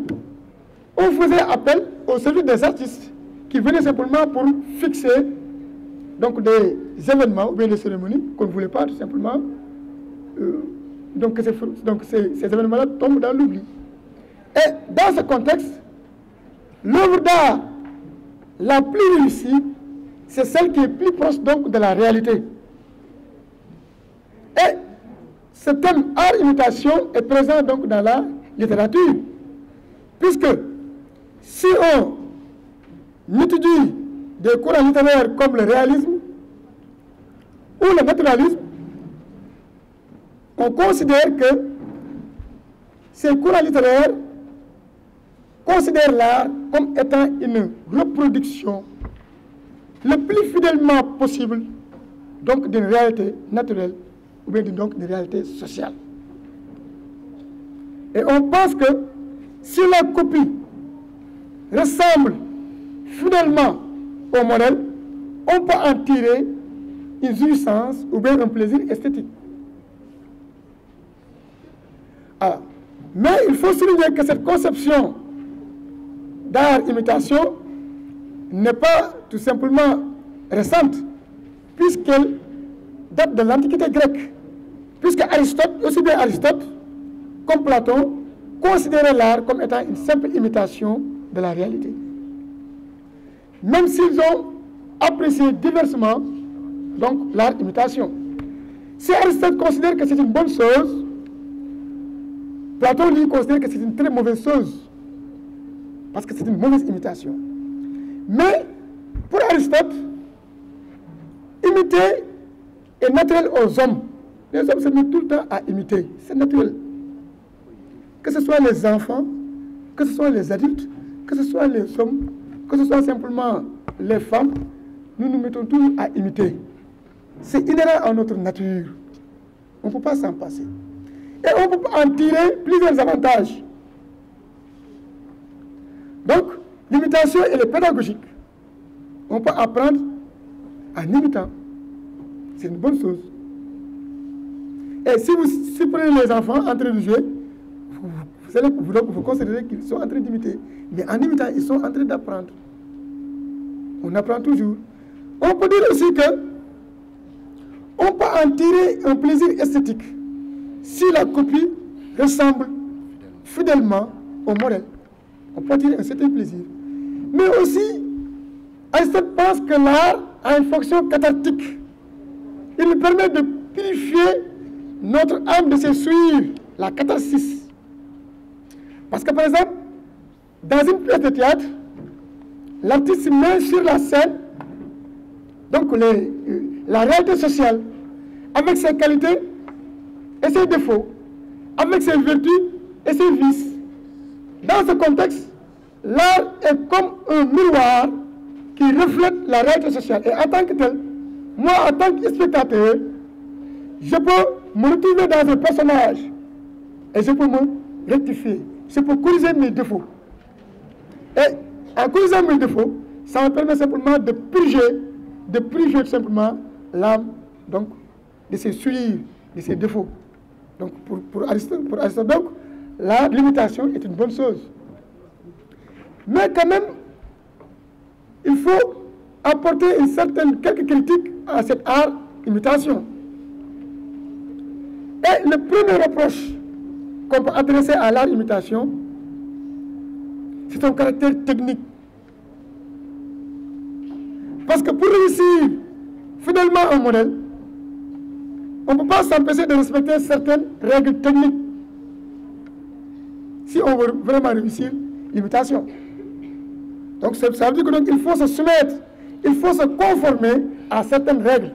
on faisait appel au service des artistes qui venaient simplement pour fixer donc des événements ou bien des cérémonies qu'on ne voulait pas tout simplement donc ces événements-là tombent dans l'oubli. Et dans ce contexte, l'œuvre d'art la plus réussie, c'est celle qui est plus proche donc de la réalité. Et ce thème art-imitation est présent donc dans la littérature, puisque si on étudie des courants littéraires comme le réalisme ou le naturalisme, on considère que ces courants littéraires considèrent l'art comme étant une reproduction le plus fidèlement possible donc d'une réalité naturelle ou bien donc d'une réalité sociale. Et on pense que si la copie ressemble fidèlement au modèle, on peut en tirer une jouissance ou bien un plaisir esthétique. Alors, mais il faut souligner que cette conception d'art-imitation n'est pas tout simplement récente, puisqu'elle date de l'Antiquité grecque. Puisque Aristote, aussi bien Aristote comme Platon, considéraient l'art comme étant une simple imitation de la réalité. Même s'ils ont apprécié diversement donc l'art-imitation. Si Aristote considère que c'est une bonne chose, Platon lui considère que c'est une très mauvaise chose, parce que c'est une mauvaise imitation. Mais pour Aristote, imiter est naturel aux hommes. Les hommes se mettent tout le temps à imiter, c'est naturel. Que ce soit les enfants, que ce soit les adultes, que ce soit les hommes, que ce soit simplement les femmes, nous nous mettons toujours à imiter. C'est inhérent à notre nature. On ne peut pas s'en passer. Et on peut en tirer plusieurs avantages. Donc, l'imitation, elle est pédagogique. On peut apprendre en imitant. C'est une bonne chose. Et si vous prenez les enfants en train de jouer, vous considérez qu'ils sont en train d'imiter. Mais en imitant, ils sont en train d'apprendre. On apprend toujours. On peut dire aussi que on peut en tirer un plaisir esthétique si la copie ressemble fidèlement au modèle. On peut en tirer un certain plaisir. Mais aussi, Aristote pense que l'art a une fonction cathartique. Il nous permet de purifier notre âme de ses souillures, la catharsis. Parce que par exemple, dans une pièce de théâtre, l'artiste met sur la scène donc la réalité sociale, avec ses qualités et ses défauts, avec ses vertus et ses vices. Dans ce contexte, l'art est comme un miroir qui reflète la réalité sociale. Et en tant que tel, moi, en tant que spectateur, je peux me retrouver dans un personnage et je peux me rectifier. Je peux corriger mes défauts. Et en corrigeant mes défauts, ça me permet simplement de purger simplement l'âme donc, de ses souillures, de ses défauts. Donc pour Aristote, donc, la limitation est une bonne chose. Mais quand même, il faut apporter quelques critiques à cette art-imitation. Et le premier reproche qu'on peut adresser à l'art-imitation, c'est son caractère technique. Parce que pour réussir fidèlement un modèle, on ne peut pas s'empêcher de respecter certaines règles techniques si on veut vraiment réussir l'imitation. Donc ça veut dire qu'il faut se soumettre, il faut se conformer à certaines règles.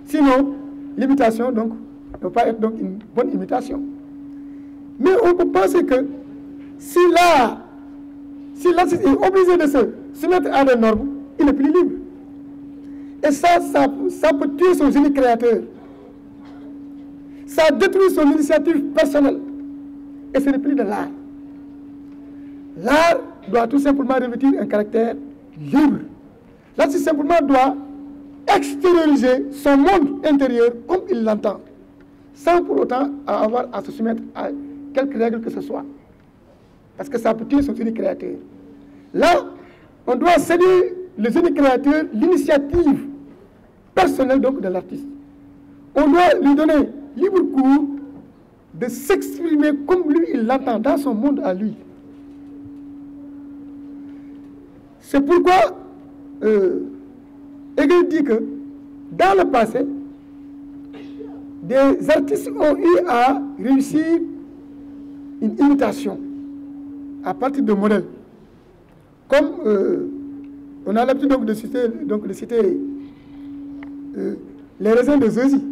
Sinon, l'imitation ne peut pas être donc une bonne imitation. Mais on peut penser que si l'artiste est obligé de se soumettre à des normes, il est plus libre. Et ça peut tuer son génie créateur. Ça détruit son initiative personnelle. Et c'est le prix de l'art. L'art doit tout simplement revêtir un caractère libre. L'artiste simplement doit extérioriser son monde intérieur comme il l'entend, sans pour autant avoir à se soumettre à quelque règle que ce soit. Parce que ça peut tuer son unique créateur. Là, on doit céder les uniques créateurs l'initiative personnelle donc de l'artiste. On doit lui donner libre cours de s'exprimer comme lui il l'entend dans son monde à lui. C'est pourquoi Hegel dit que dans le passé, des artistes ont eu à réussir une imitation à partir de modèles. Comme on a l'habitude donc de citer les raisins de Zeuxis.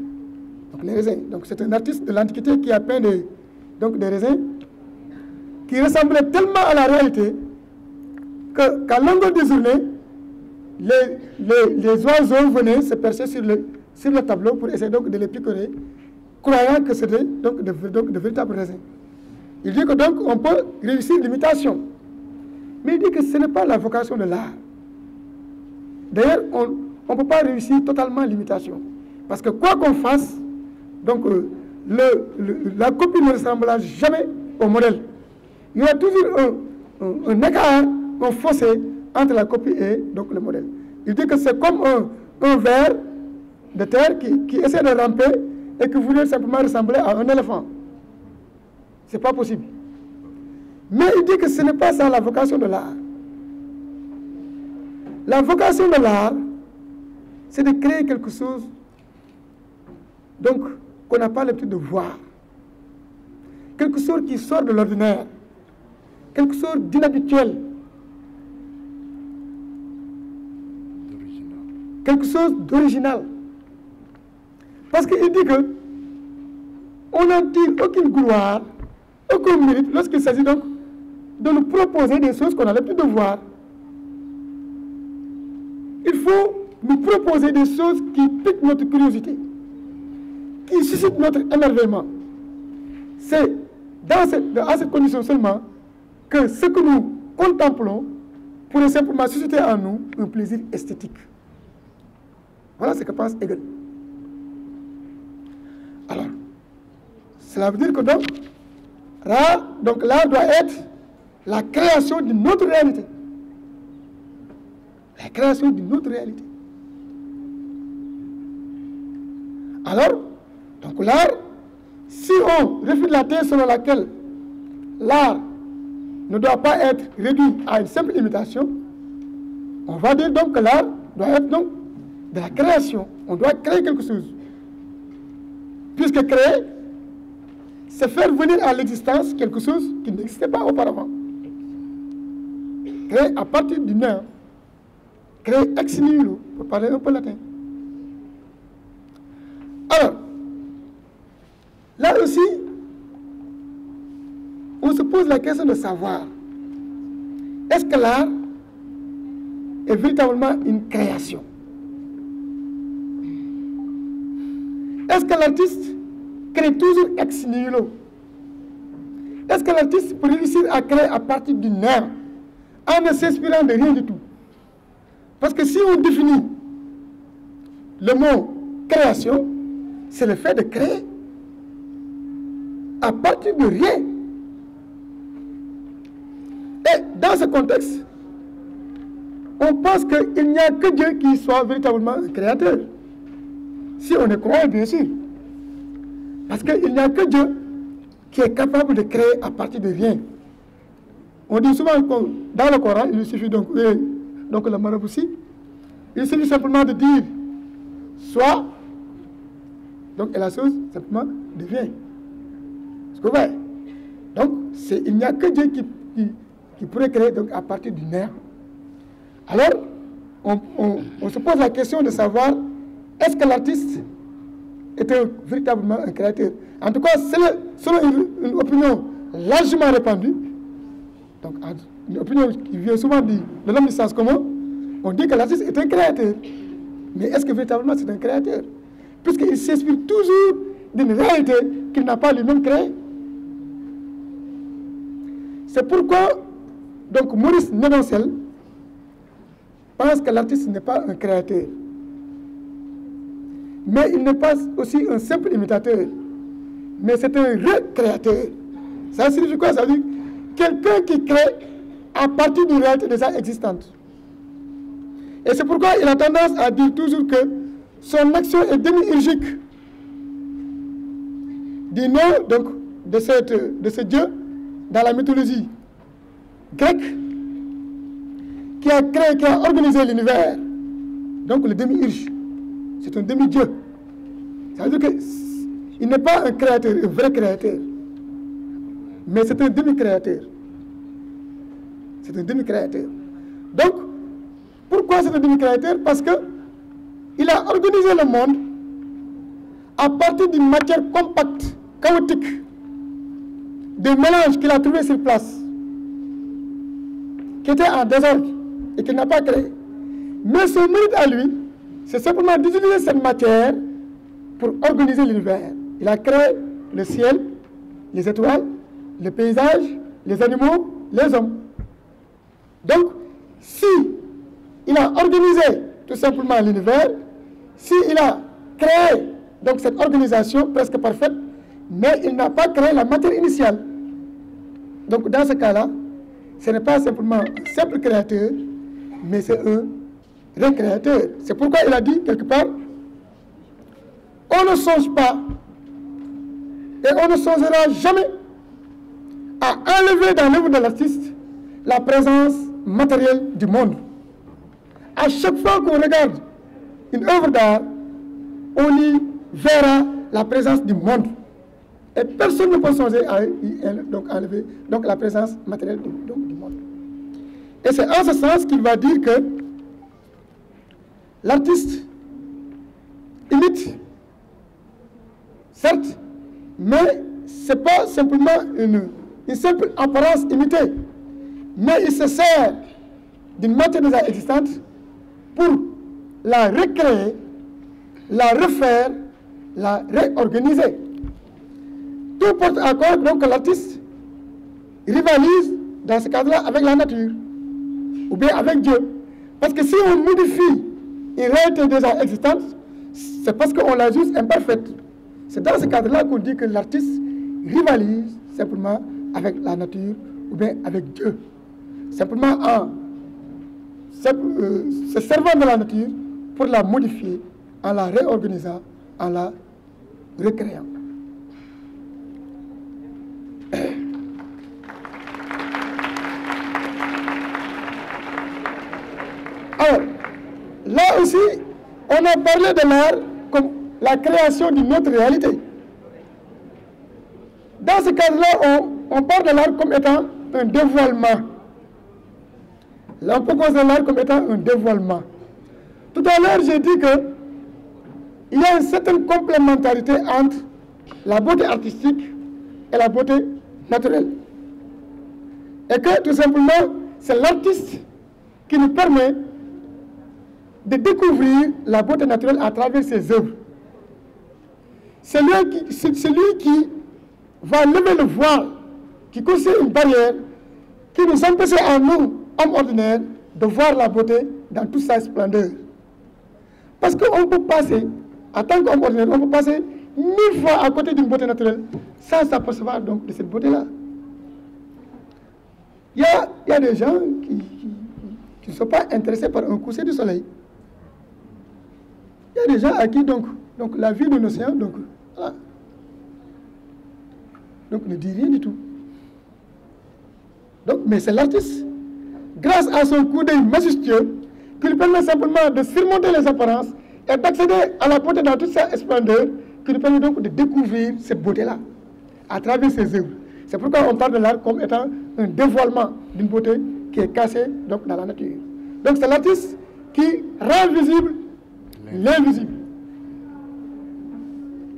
Donc c'est un artiste de l'Antiquité qui a peint des raisins qui ressemblaient tellement à la réalité qu'à longueur de journée, les oiseaux venaient se percher sur le tableau pour essayer donc de les picorer, croyant que c'était donc de véritables raisins. Il dit que donc on peut réussir l'imitation. Mais il dit que ce n'est pas la vocation de l'art. D'ailleurs, on ne peut pas réussir totalement l'imitation. Parce que quoi qu'on fasse, donc la copie ne ressemblera jamais au modèle. Il y aura toujours un écart, un fossé entre la copie et donc le modèle. Il dit que c'est comme un ver de terre qui essaie de ramper et qui voulait simplement ressembler à un éléphant. Ce n'est pas possible. Mais il dit que ce n'est pas ça la vocation de l'art. La vocation de l'art, c'est de créer quelque chose donc qu'on n'a pas l'habitude de voir. Quelque chose qui sort de l'ordinaire. Quelque chose d'inhabituel. Quelque chose d'original. Parce qu'il dit que on n'en tire aucune gloire, aucun mérite lorsqu'il s'agit donc de nous proposer des choses qu'on a l'habitude de voir. Il faut nous proposer des choses qui piquent notre curiosité, qui suscitent notre émerveillement. C'est à cette condition seulement que ce que nous contemplons pourrait simplement susciter en nous un plaisir esthétique. Voilà ce que pense Hegel. Alors, cela veut dire que donc l'art doit être la création d'une autre réalité. La création d'une autre réalité. Alors, donc l'art, si on refuse la thèse selon laquelle l'art ne doit pas être réduit à une simple imitation, on va dire donc que l'art doit être donc de la création. On doit créer quelque chose. Puisque créer, c'est faire venir à l'existence quelque chose qui n'existait pas auparavant. Créer à partir du néant. Créer ex nihilo, pour parler un peu latin. Alors, là aussi, on se pose la question de savoir, est-ce que l'art est véritablement une création? Est-ce que l'artiste crée toujours ex nihilo? Est-ce que l'artiste peut réussir à créer à partir du néant, en ne s'inspirant de rien du tout? Parce que si on définit le mot création, c'est le fait de créer à partir de rien. Et dans ce contexte, on pense qu'il n'y a que Dieu qui soit véritablement un créateur. Si on est croyant, bien sûr. Parce qu'il n'y a que Dieu qui est capable de créer à partir de rien. On dit souvent que dans le Coran, il suffit donc le maraboussi, il suffit simplement de dire soit, donc et la chose simplement devient. Est-ce que vous voyez? Donc il n'y a que Dieu qui pourrait créer donc, à partir du néant. Alors, on se pose la question de savoir, est-ce que l'artiste est véritablement un créateur? En tout cas, selon une opinion largement répandue, donc une opinion qui vient souvent de l'homme du sens commun, on dit que l'artiste est un créateur. Mais est-ce que véritablement c'est un créateur? Puisqu'il s'inspire toujours d'une réalité qu'il n'a pas lui-même créée. C'est pourquoi donc Maurice Nénoncel pense que l'artiste n'est pas un créateur, mais il n'est pas aussi un simple imitateur, mais c'est un recréateur. Ça signifie quoi? Ça veut dire quelqu'un qui crée à partir d'une réalité déjà existante. Et c'est pourquoi il a tendance à dire toujours que son action est démiurgique. Du nom donc, de ce dieu dans la mythologie grecque qui a créé, qui a organisé l'univers. Donc le démiurge, c'est un demi-dieu. Ça veut dire qu'il n'est pas un créateur, un vrai créateur, mais c'est un demi-créateur. C'est un demi-créateur. Donc, pourquoi c'est un demi-créateur? Parce qu'il a organisé le monde à partir d'une matière compacte, chaotique, des mélanges qu'il a trouvé sur place, qui était en désordre et qu'il n'a pas créé. Mais son mérite à lui, c'est simplement d'utiliser cette matière pour organiser l'univers. Il a créé le ciel, les étoiles, les paysages, les animaux, les hommes. Donc, si il a organisé tout simplement l'univers, si il a créé donc cette organisation presque parfaite, mais il n'a pas créé la matière initiale. Donc dans ce cas-là, ce n'est pas simplement un simple créateur, mais c'est un recréateur. C'est pourquoi il a dit quelque part, on ne songe pas et on ne songera jamais à enlever dans l'œuvre de l'artiste la présence matérielle du monde. À chaque fois qu'on regarde une œuvre d'art, on y verra la présence du monde. Et personne ne peut songer à enlever donc, la présence matérielle du monde. Et c'est en ce sens qu'il va dire que l'artiste imite, certes, mais ce n'est pas simplement une simple apparence imitée, mais il se sert d'une matière déjà existante pour la recréer, la refaire, la réorganiser. Tout porte à croire donc que l'artiste rivalise dans ce cadre-là avec la nature, ou bien avec Dieu. Parce que si on modifie une réalité déjà existante, c'est parce qu'on la juge imparfaite. C'est dans ce cadre-là qu'on dit que l'artiste rivalise simplement avec la nature, ou bien avec Dieu. Simplement en se servant de la nature pour la modifier, en la réorganisant, en la recréant. Alors, là aussi, on a parlé de l'art comme la création d'une autre réalité. Dans ce cadre-là, on parle de l'art comme étant un dévoilement. Là, on peut considérer l'art comme étant un dévoilement. Tout à l'heure, j'ai dit qu'il y a une certaine complémentarité entre la beauté artistique et la beauté naturelle. Et que, tout simplement, c'est l'artiste qui nous permet de découvrir la beauté naturelle à travers ses œuvres. C'est lui qui va lever le voile, qui constitue une barrière, qui nous empêche à nous, hommes ordinaires, de voir la beauté dans toute sa splendeur. Parce qu'on peut passer, en tant qu'homme ordinaire, on peut passer 1000 fois à côté d'une beauté naturelle sans s'apercevoir donc de cette beauté-là. Il y a des gens qui ne sont pas intéressés par un coucher du soleil. Il y a des gens à qui donc la vue de l'océan voilà, ne dit rien du tout. Donc, mais c'est l'artiste, grâce à son coup d'œil majestueux, qui lui permet simplement de surmonter les apparences et d'accéder à la beauté dans toute sa splendeur, qui lui permet donc de découvrir cette beauté-là à travers ses œuvres. C'est pourquoi on parle de l'art comme étant un dévoilement d'une beauté qui est cachée donc, dans la nature. Donc c'est l'artiste qui rend visible l'invisible.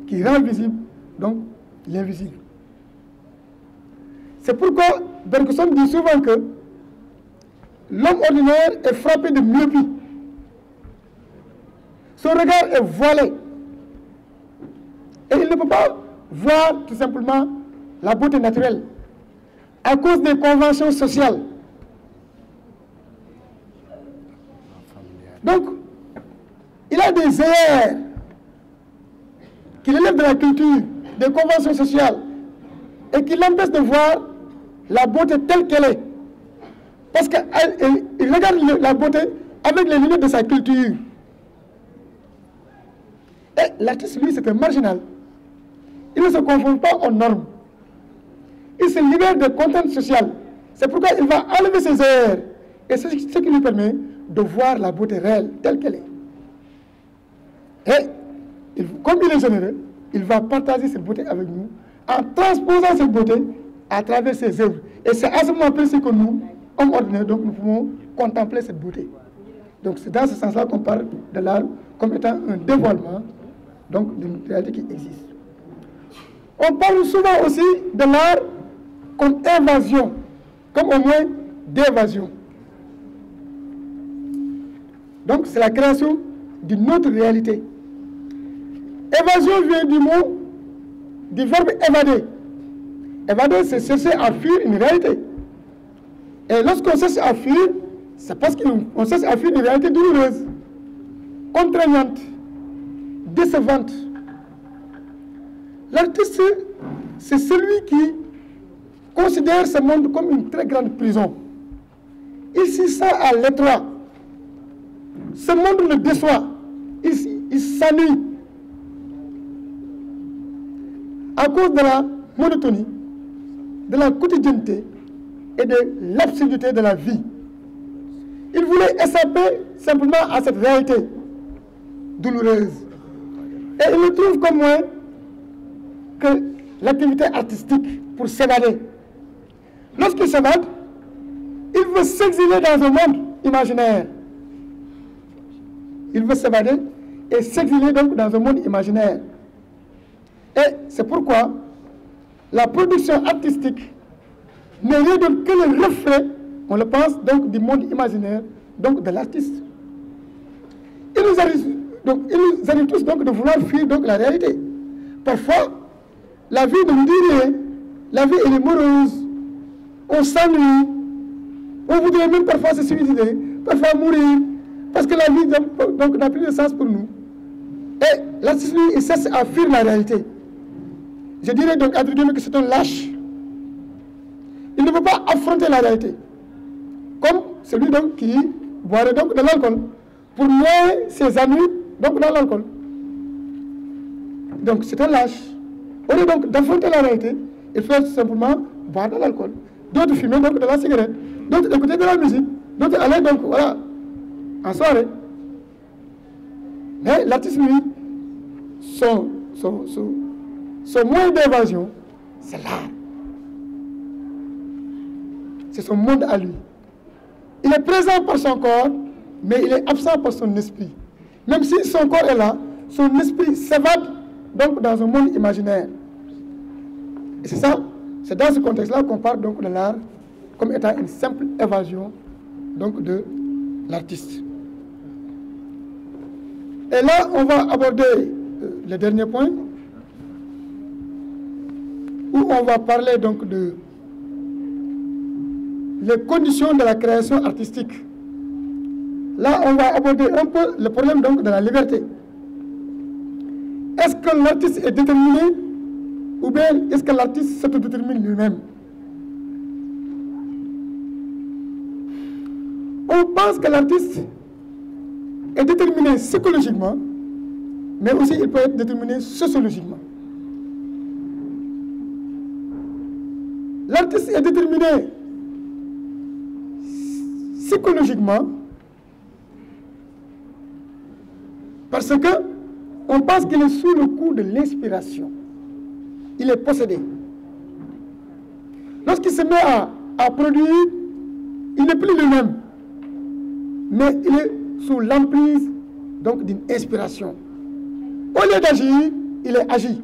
Qui rend visible donc l'invisible. C'est pourquoi Bergson dit souvent que l'homme ordinaire est frappé de myopie. Son regard est voilé. Et il ne peut pas voir tout simplement la beauté naturelle à cause des conventions sociales. Donc, il a des erreurs qui relèvent de la culture, des conventions sociales, et qui l'empêchent de voir la beauté telle qu'elle est. Parce qu'il regarde la beauté avec les lunettes de sa culture. Et l'artiste, lui, c'est un marginal. Il ne se conforme pas aux normes. Il se libère des contraintes sociales. C'est pourquoi il va enlever ses erreurs. Et c'est ce qui lui permet de voir la beauté réelle, telle qu'elle est. Et comme il est généreux, il va partager cette beauté avec nous en transposant cette beauté à travers ses œuvres. Et c'est à ce moment précis que nous, hommes ordinaires, donc nous pouvons contempler cette beauté. Donc c'est dans ce sens-là qu'on parle de l'art comme étant un dévoilement donc d'une réalité qui existe. On parle souvent aussi de l'art comme invasion, comme au moins d'évasion. Donc c'est la création d'une autre réalité. Évasion vient du verbe évader. Évader, c'est chercher à fuir une réalité. Et lorsqu'on cherche à fuir, c'est parce qu'on cherche à fuir une réalité douloureuse, contraignante, décevante. L'artiste, c'est celui qui considère ce monde comme une très grande prison. Il s'y sent à l'étroit. Ce monde le déçoit. Il s'ennuie. À cause de la monotonie, de la quotidienneté et de l'absurdité de la vie. Il voulait échapper simplement à cette réalité douloureuse. Et il ne trouve comme moi que l'activité artistique pour s'évader. Lorsqu'il s'évade, il veut s'exiler dans un monde imaginaire. Il veut s'évader et s'exiler donc dans un monde imaginaire. Et c'est pourquoi la production artistique n'est rien d'autre que le reflet, on le pense, donc du monde imaginaire, donc de l'artiste. Il nous arrive tous donc de vouloir fuir donc la réalité. Parfois, la vie ne nous dit rien. La vie elle est morose. On s'ennuie. On voudrait même parfois se suicider, parfois mourir, parce que la vie donc n'a plus de sens pour nous. Et l'artiste, lui, il cesse à fuir la réalité. Je dirais donc entre guillemets que c'est un lâche. Il ne veut pas affronter la réalité. Comme celui donc qui boirait donc de l'alcool pour noyer ses amis donc dans l'alcool. Donc c'est un lâche. Au lieu donc d'affronter la réalité, il faut simplement boire de l'alcool. D'autres fumer donc de la cigarette, d'autres écouter de la musique, d'autres aller donc voilà en soirée. Mais l'artiste, lui, son moyen d'évasion, c'est l'art. C'est son monde à lui. Il est présent par son corps, mais il est absent par son esprit. Même si son corps est là, son esprit s'évade donc dans un monde imaginaire. Et c'est ça, c'est dans ce contexte-là qu'on parle donc de l'art comme étant une simple évasion donc de l'artiste. Et là, on va aborder le dernier point, où on va parler donc de les conditions de la création artistique. Là, on va aborder un peu le problème donc de la liberté. Est-ce que l'artiste est déterminé ou bien est-ce que l'artiste s'autodétermine lui-même? On pense que l'artiste est déterminé psychologiquement, mais aussi il peut être déterminé sociologiquement. L'artiste est déterminé psychologiquement parce que on pense qu'il est sous le coup de l'inspiration. Il est possédé. Lorsqu'il se met à produire, il n'est plus lui-même, mais il est sous l'emprise donc d'une inspiration. Au lieu d'agir, il est agi.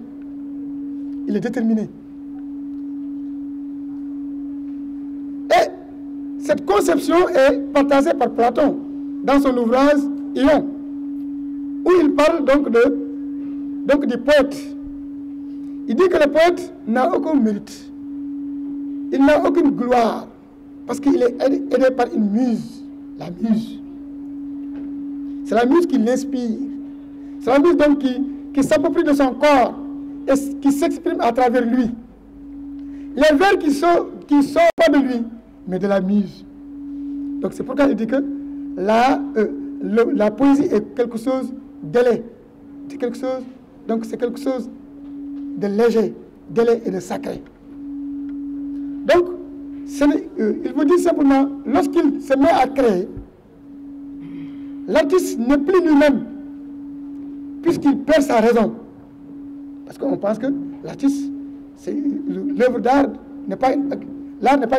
Il est déterminé. Et cette conception est partagée par Platon dans son ouvrage Ion, où il parle donc du poète Il dit que le poète n'a aucun mérite. Il n'a aucune gloire. Parce qu'il est aidé par une muse. La muse. C'est la muse qui l'inspire. C'est la muse donc qui s'approprie de son corps et qui s'exprime à travers lui. Les vers qui sortent pas de lui, mais de la muse. Donc c'est pourquoi il dit que la poésie est quelque chose d'élé. C'est quelque chose, donc c'est quelque chose de léger, d'élé et de sacré. Donc, il vous dit simplement, lorsqu'il se met à créer, l'artiste n'est plus lui-même, puisqu'il perd sa raison. Parce qu'on pense que l'artiste, l'œuvre d'art n'est pas une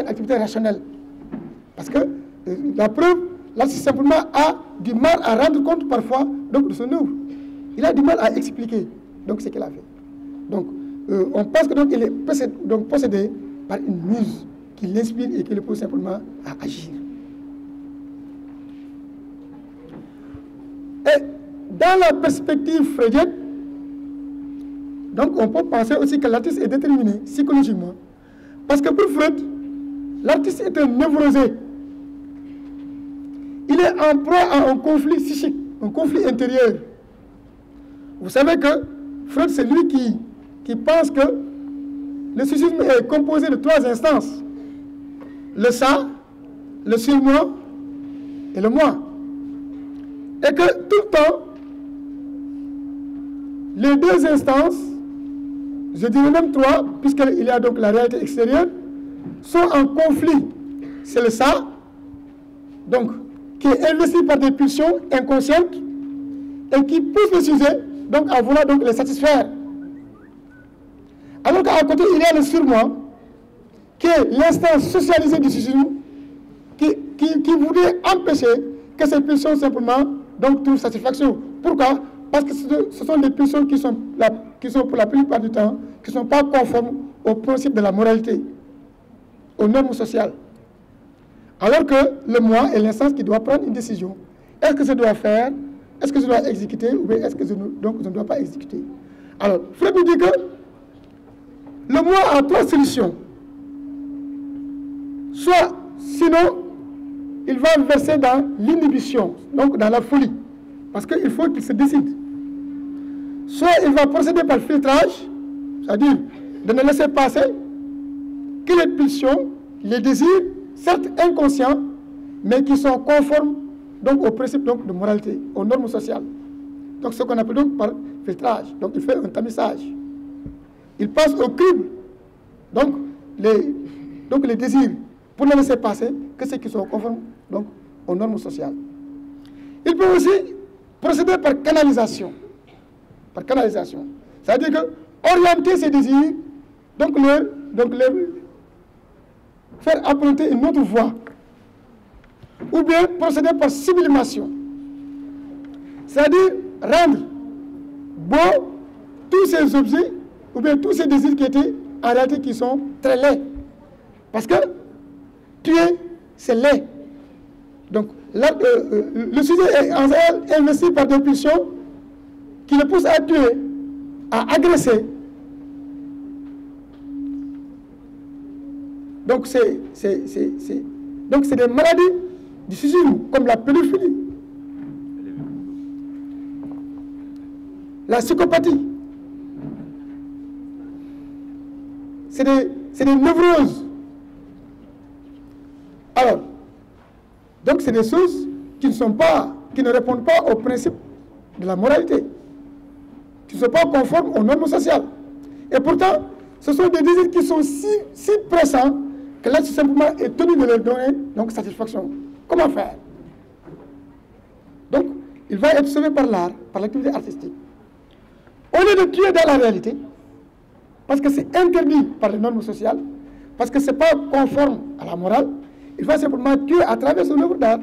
activité rationnelle. Parce que la preuve, l'artiste simplement a du mal à rendre compte parfois donc, de son œuvre. Il a du mal à expliquer donc, ce qu'il a fait. Donc, on pense que il est possédé par une muse qui l'inspire et qui le pousse simplement à agir. Et dans la perspective freudienne, donc on peut penser aussi que l'artiste est déterminé psychologiquement. Parce que pour Freud, l'artiste est un névrosé. Il est en proie à un conflit psychique, un conflit intérieur. Vous savez que Freud, c'est lui qui pense que le psychisme est composé de 3 instances. Le ça, le surmoi et le moi. Et que tout le temps, les 2 instances, je dirais même 3, puisqu'il y a donc la réalité extérieure, sont en conflit. C'est le ça, donc, qui est investi par des pulsions inconscientes et qui pousse le sujet donc, à vouloir donc, les satisfaire. Alors qu'à côté, il y a le surmoi, qui est l'instance socialisée du psychisme, qui voudrait empêcher que ces pulsions simplement donc, trouvent satisfaction. Pourquoi? Parce que ce sont des pulsions qui sont pour la plupart du temps, qui ne sont pas conformes au principe de la moralité, aux normes sociales. Alors que le moi est l'instance qui doit prendre une décision. Est-ce que je dois faire? Est-ce que je dois exécuter? Ou bien est-ce que je ne dois pas exécuter? Alors, Freud nous dit que le moi a 3 solutions. Soit, sinon, il va verser dans l'inhibition, donc dans la folie. Parce qu'il faut qu'il se décide. Soit il va procéder par filtrage, c'est-à-dire de ne laisser passer que les pulsions, les désirs, certes inconscients, mais qui sont conformes donc, au principe donc, de moralité, aux normes sociales. Donc ce qu'on appelle donc par filtrage. Donc il fait un tamisage. Il passe au crible, donc les désirs, pour ne laisser passer que ceux qui sont conformes donc, aux normes sociales. Il peut aussi procéder par canalisation. Par canalisation. C'est-à-dire que orienter ses désirs, donc leur faire emprunter une autre voie. Ou bien procéder par sublimation. C'est-à-dire rendre beau tous ces objets, ou bien tous ces désirs qui étaient en réalité qui sont très laids. Parce que tuer, c'est laid. Donc, le sujet est en réel investi par des pulsions qui le poussent à tuer, à agresser. Donc, c'est des maladies du psychisme, comme la pédophilie, la psychopathie. C'est des névroses. Alors, donc c'est des choses qui ne répondent pas au principe de la moralité, qui ne sont pas conformes aux normes sociales. Et pourtant, ce sont des désirs qui sont si pressants que là, tout simplement, est tenu de leur donner donc, satisfaction. Comment faire? Donc, il va être sauvé par l'art, par l'activité artistique. Au lieu de tuer dans la réalité, parce que c'est interdit par les normes sociales, parce que ce n'est pas conforme à la morale, il va simplement tuer à travers son œuvre d'art.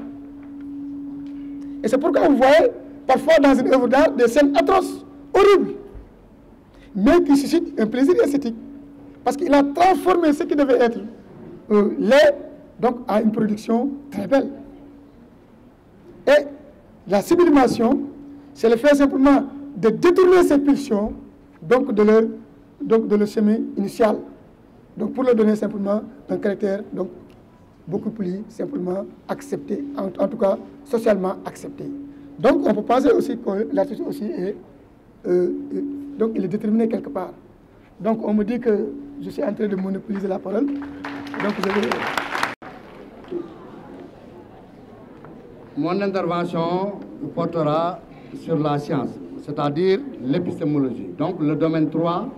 Et c'est pourquoi vous voyez parfois dans une œuvre d'art des scènes atroces, horribles, mais qui suscitent un plaisir esthétique. Parce qu'il a transformé ce qui devait être laid, donc à une production très belle. Et la sublimation, c'est le fait simplement de détourner ces pulsions, donc de leur donc, de le chemin initial. Donc, pour le donner simplement un caractère donc, beaucoup plus simplement accepté, en tout cas socialement accepté. Donc, on peut penser aussi que l'artiste aussi est, donc, il est déterminé quelque part. Donc, on me dit que je suis en train de monopoliser la parole. Donc, je vais... Mon intervention portera sur la science, c'est-à-dire l'épistémologie, donc le domaine 3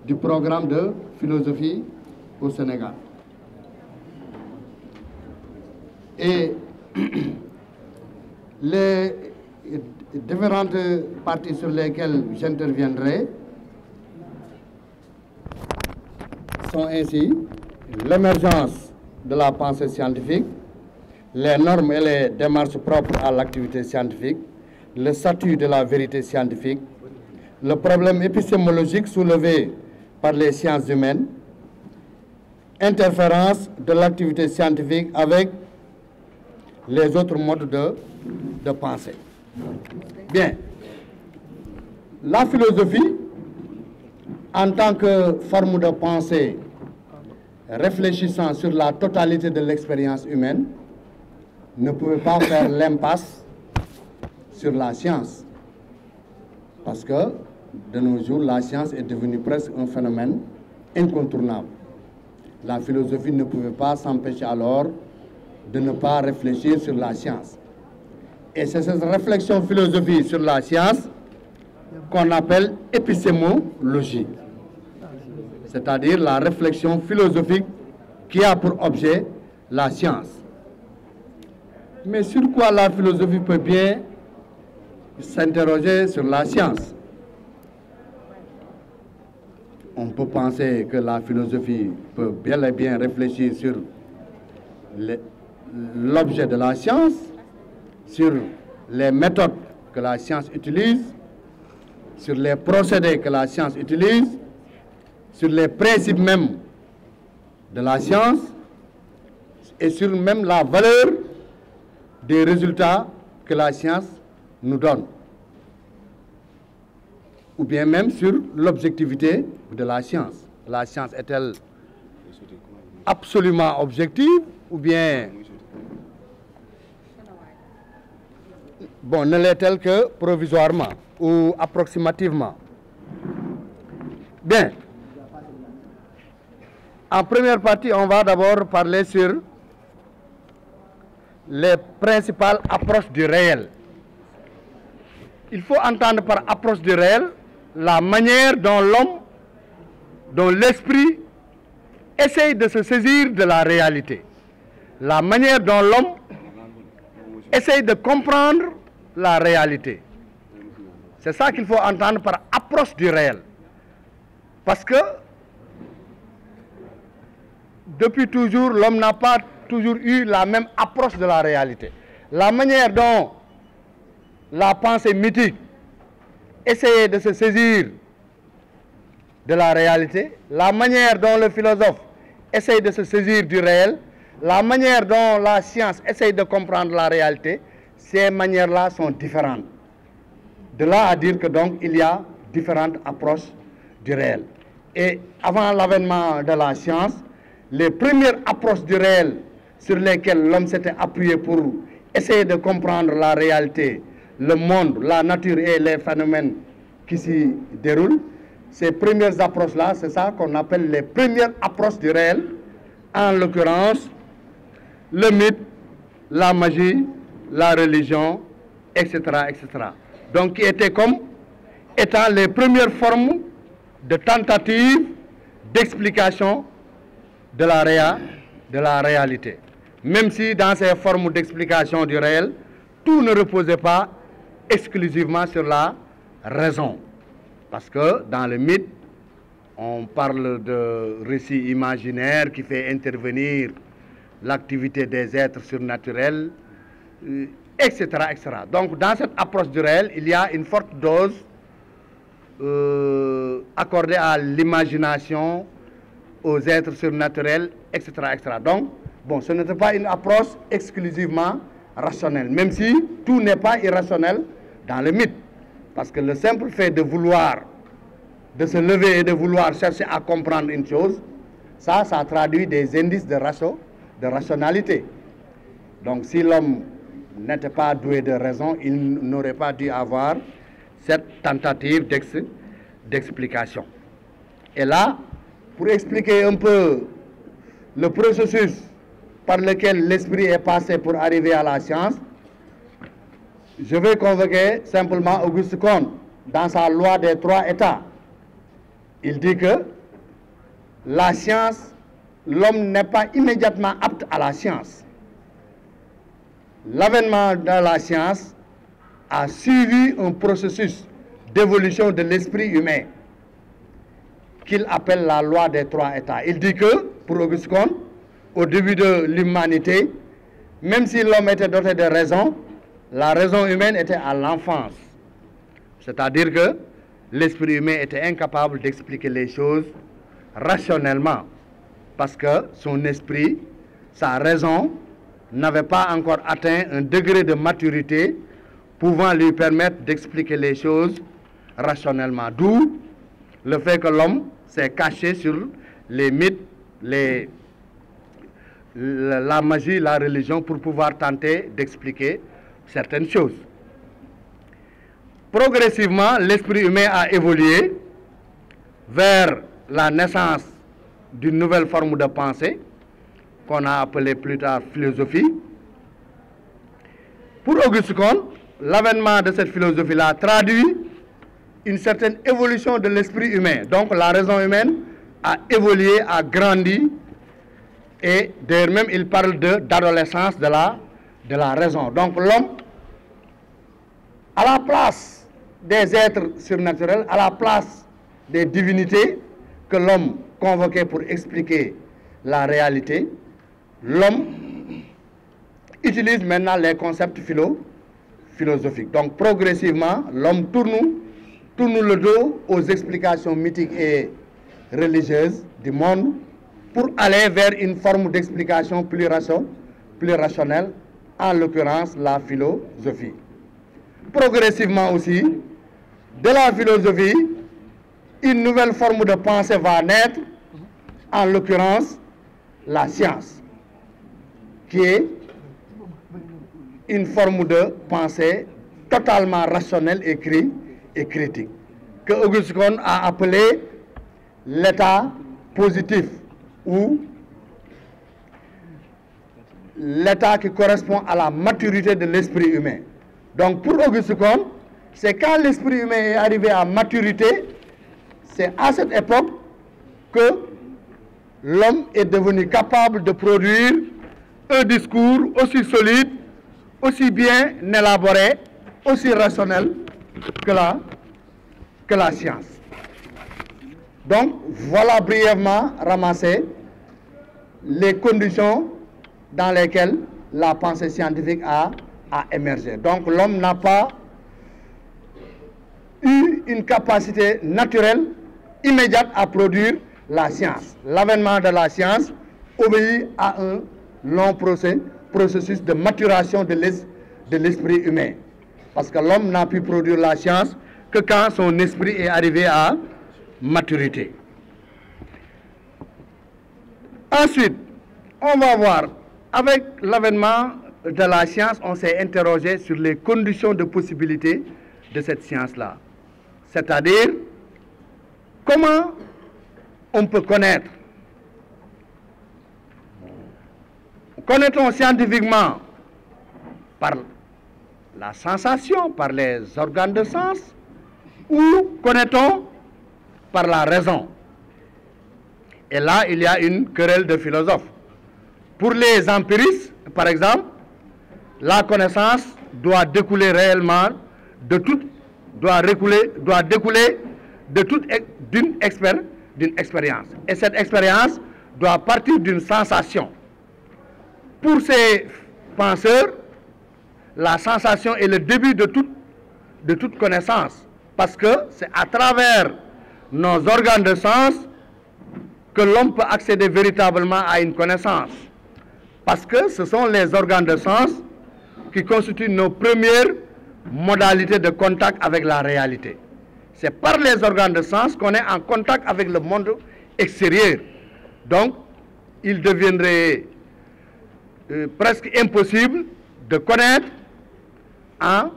du programme de philosophie au Sénégal. Et les différentes parties sur lesquelles j'interviendrai sont ainsi l'émergence de la pensée scientifique, les normes et les démarches propres à l'activité scientifique, le statut de la vérité scientifique, le problème épistémologique soulevé par les sciences humaines, interférence de l'activité scientifique avec les autres modes de pensée. Bien, la philosophie, en tant que forme de pensée réfléchissant sur la totalité de l'expérience humaine, ne pouvait pas faire l'impasse sur la science. Parce que, de nos jours, la science est devenue presque un phénomène incontournable. La philosophie ne pouvait pas s'empêcher alors de ne pas réfléchir sur la science. Et c'est cette réflexion philosophique sur la science qu'on appelle épistémologie, c'est-à-dire la réflexion philosophique qui a pour objet la science. Mais sur quoi la philosophie peut bien s'interroger sur la science? On peut penser que la philosophie peut bel et bien réfléchir sur l'objet de la science, sur les méthodes que la science utilise, sur les procédés que la science utilise, sur les principes même de la science et sur même la valeur des résultats que la science nous donne. Ou bien même sur l'objectivité de la science. La science est-elle absolument objective ou bien bon, ne l'est-elle que provisoirement ou approximativement? Bien. En première partie, on va d'abord parler sur les principales approches du réel. Il faut entendre par approche du réel la manière dont l'homme, dont l'esprit essaye de se saisir de la réalité. La manière dont l'homme essaye de comprendre la réalité. C'est ça qu'il faut entendre par approche du réel. Parce que depuis toujours, l'homme n'a pas toujours eu la même approche de la réalité. La manière dont la pensée mythique essayait de se saisir de la réalité, la manière dont le philosophe essaye de se saisir du réel, la manière dont la science essaye de comprendre la réalité, ces manières-là sont différentes. De là à dire que donc il y a différentes approches du réel. Et avant l'avènement de la science, les premières approches du réel sur lesquelles l'homme s'était appuyé pour essayer de comprendre la réalité, le monde, la nature et les phénomènes qui s'y déroulent, ces premières approches-là, c'est ça qu'on appelle les premières approches du réel, en l'occurrence le mythe, la magie, la religion, etc., etc. Donc qui étaient comme étant les premières formes de tentatives d'explication de la réalité. Même si dans ces formes d'explication du réel, tout ne reposait pas exclusivement sur la raison. Parce que dans le mythe, on parle de récits imaginaires qui fait intervenir l'activité des êtres surnaturels, etc., etc. Donc dans cette approche du réel, il y a une forte dose accordée à l'imagination, aux êtres surnaturels, etc., etc. Donc, bon, ce n'était pas une approche exclusivement rationnelle, même si tout n'est pas irrationnel dans le mythe. Parce que le simple fait de vouloir de se lever et de vouloir chercher à comprendre une chose, ça traduit des indices de rationalité. Donc si l'homme n'était pas doué de raison, il n'aurait pas dû avoir cette tentative d'explication. Et là, pour expliquer un peu le processus par lequel l'esprit est passé pour arriver à la science, je vais convoquer simplement Auguste Comte dans sa loi des 3 états. Il dit que la science, l'homme n'est pas immédiatement apte à la science. L'avènement de la science a suivi un processus d'évolution de l'esprit humain qu'il appelle la loi des 3 états. Il dit que, pour Auguste Comte, au début de l'humanité, même si l'homme était doté de raison, la raison humaine était à l'enfance. C'est-à-dire que l'esprit humain était incapable d'expliquer les choses rationnellement, parce que son esprit, sa raison, n'avait pas encore atteint un degré de maturité pouvant lui permettre d'expliquer les choses rationnellement. D'où le fait que l'homme s'est caché sur les mythes, la magie, la religion, pour pouvoir tenter d'expliquer certaines choses. Progressivement, l'esprit humain a évolué vers la naissance d'une nouvelle forme de pensée qu'on a appelée plus tard philosophie. Pour Auguste Comte, l'avènement de cette philosophie-là traduit une certaine évolution de l'esprit humain. Donc la raison humaine a évolué, a grandi, et d'ailleurs même il parle d'adolescence de la raison. Donc l'homme, à la place des êtres surnaturels, à la place des divinités que l'homme convoquait pour expliquer la réalité, l'homme utilise maintenant les concepts philosophiques. Donc progressivement, l'homme tourne le dos aux explications mythiques et religieuses du monde pour aller vers une forme d'explication plus rationnelle, en l'occurrence la philosophie. Progressivement aussi, de la philosophie, une nouvelle forme de pensée va naître, en l'occurrence la science, qui est une forme de pensée totalement rationnelle et critique, que Auguste Comte a appelé l'état positif, ou l'état qui correspond à la maturité de l'esprit humain. Donc pour Auguste Comte, c'est quand l'esprit humain est arrivé à maturité, c'est à cette époque que l'homme est devenu capable de produire un discours aussi solide, aussi bien élaboré, aussi rationnel que la science. Donc voilà brièvement ramassé les conditions dans lesquelles la pensée scientifique a émergé. Donc l'homme n'a pas eu une capacité naturelle immédiate à produire la science. L'avènement de la science obéit à un long processus de maturation de l'esprit humain. Parce que l'homme n'a pu produire la science que quand son esprit est arrivé à maturité. Ensuite, on va voir, avec l'avènement de la science, on s'est interrogé sur les conditions de possibilité de cette science-là. C'est-à-dire, comment on peut connaître? Connaît-on scientifiquement par la sensation, par les organes de sens, ou connaît-on par la raison? Et là, il y a une querelle de philosophes. Pour les empiristes, par exemple, la connaissance doit découler réellement de toute, d'une expérience. Et cette expérience doit partir d'une sensation. Pour ces penseurs, la sensation est le début de toute connaissance, parce que c'est à travers nos organes de sens que l'homme peut accéder véritablement à une connaissance. Parce que ce sont les organes de sens qui constituent nos premières modalités de contact avec la réalité. c'est par les organes de sens qu'on est en contact avec le monde extérieur. Donc, il deviendrait presque impossible de connaître en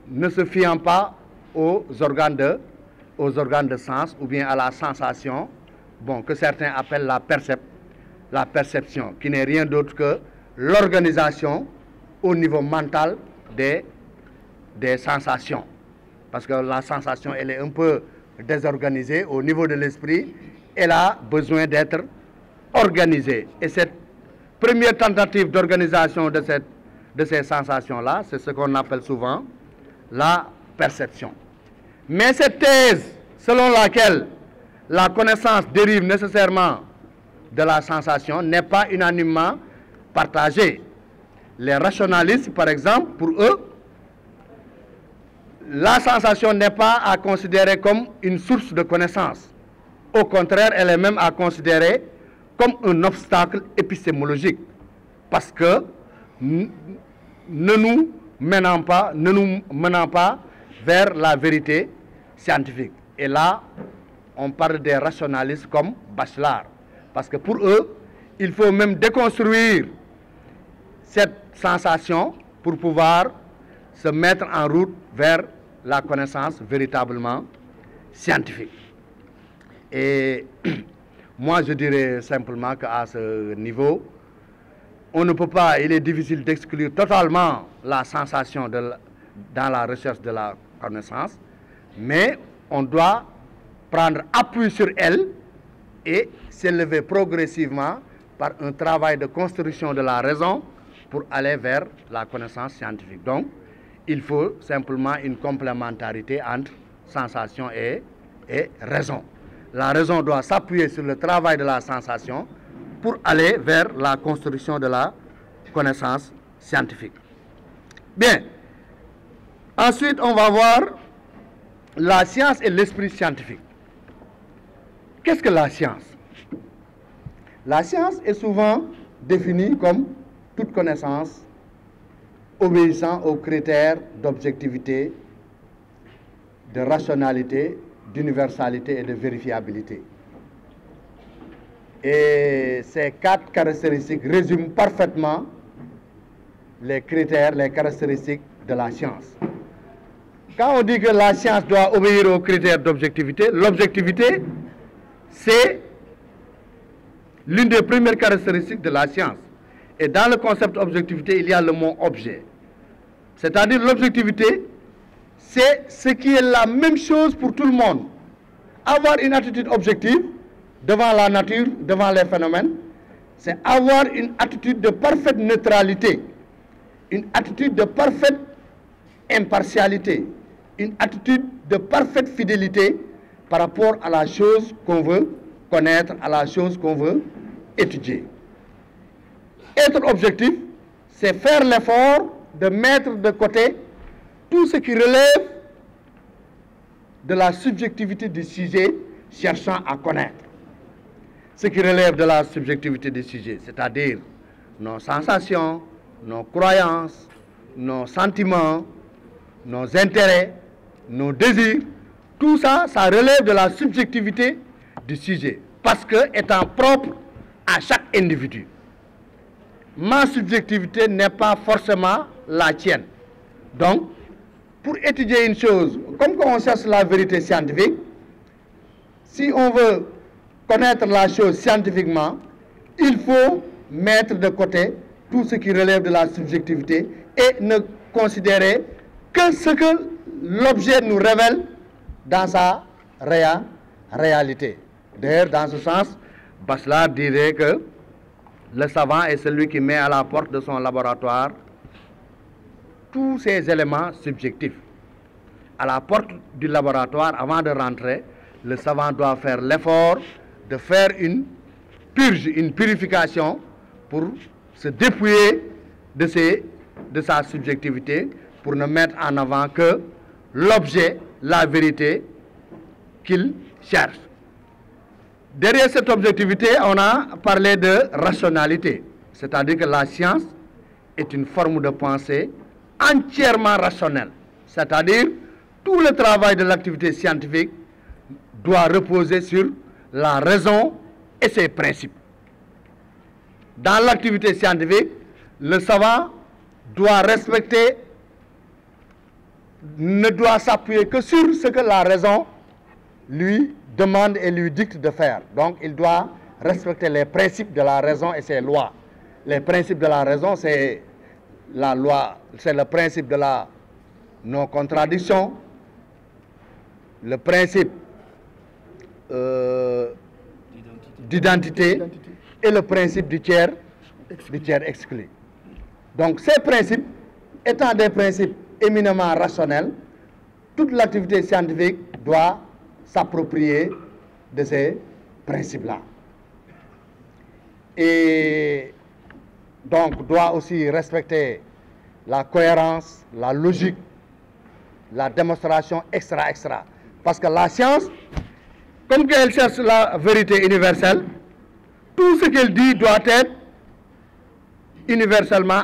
ne se fiant pas aux organes de sens ou bien à la sensation, bon, que certains appellent la perception, qui n'est rien d'autre que l'organisation au niveau mental des sensations. Parce que la sensation, elle est un peu désorganisée au niveau de l'esprit, elle a besoin d'être organisée. Et cette première tentative d'organisation de ces sensations-là, c'est ce qu'on appelle souvent la perception. Mais cette thèse selon laquelle la connaissance dérive nécessairement de la sensation n'est pas unanimement partagée. Les rationalistes, par exemple, pour eux, la sensation n'est pas à considérer comme une source de connaissance. Au contraire, elle est même à considérer comme un obstacle épistémologique, parce que ne nous menant pas vers la vérité scientifique. Et là, on parle des rationalistes comme Bachelard, parce que pour eux, il faut même déconstruire cette sensation pour pouvoir se mettre en route vers la connaissance véritablement scientifique. Et moi, je dirais simplement qu'à ce niveau, on ne peut pas, il est difficile d'exclure totalement la sensation dans la recherche de la connaissance, mais on doit prendre appui sur elle et s'élever progressivement par un travail de construction de la raison pour aller vers la connaissance scientifique. Donc, il faut simplement une complémentarité entre sensation et raison. La raison doit s'appuyer sur le travail de la sensation pour aller vers la construction de la connaissance scientifique. Bien. Ensuite, on va voir la science et l'esprit scientifique. Qu'est-ce que la science? La science est souvent définie comme toute connaissance obéissant aux critères d'objectivité, de rationalité, d'universalité et de vérifiabilité. Et ces quatre caractéristiques résument parfaitement les critères, les caractéristiques de la science. Quand on dit que la science doit obéir aux critères d'objectivité, l'objectivité, c'est l'une des premières caractéristiques de la science. Et dans le concept d'objectivité, il y a le mot objet. C'est-à-dire l'objectivité, c'est ce qui est la même chose pour tout le monde. Avoir une attitude objective devant la nature, devant les phénomènes, c'est avoir une attitude de parfaite neutralité, une attitude de parfaite impartialité, une attitude de parfaite fidélité par rapport à la chose qu'on veut connaître, à la chose qu'on veut étudier. Être objectif, c'est faire l'effort de mettre de côté tout ce qui relève de la subjectivité du sujet cherchant à connaître. Ce qui relève de la subjectivité du sujet, c'est-à-dire nos sensations, nos croyances, nos sentiments, nos intérêts, nos désirs, tout ça, ça relève de la subjectivité du sujet, parce que étant propre à chaque individu. Ma subjectivité n'est pas forcément la tienne. Donc, pour étudier une chose, comme quand on cherche la vérité scientifique, si on veut connaître la chose scientifiquement, il faut mettre de côté tout ce qui relève de la subjectivité et ne considérer que ce que l'objet nous révèle dans sa réalité. D'ailleurs, dans ce sens, Bachelard dirait que le savant est celui qui met à la porte de son laboratoire tous ces éléments subjectifs. À la porte du laboratoire, avant de rentrer, le savant doit faire l'effort de faire une purge, une purification pour se dépouiller de sa subjectivité, pour ne mettre en avant que l'objet, la vérité qu'il cherche. Derrière cette objectivité, on a parlé de rationalité, c'est-à-dire que la science est une forme de pensée entièrement rationnelle, c'est-à-dire tout le travail de l'activité scientifique doit reposer sur la raison et ses principes. Dans l'activité scientifique, le savant doit respecter, ne doit s'appuyer que sur ce que la raison lui demande et lui dicte de faire. Donc, il doit respecter les principes de la raison et ses lois. Les principes de la raison, c'est la loi, c'est le principe de la non-contradiction, le principe d'identité et le principe du tiers exclu. Donc ces principes, étant des principes éminemment rationnels, toute l'activité scientifique doit s'approprier de ces principes-là. Et donc doit aussi respecter la cohérence, la logique, la démonstration extra. Parce que la science, comme qu'elle cherche la vérité universelle, tout ce qu'elle dit doit être universellement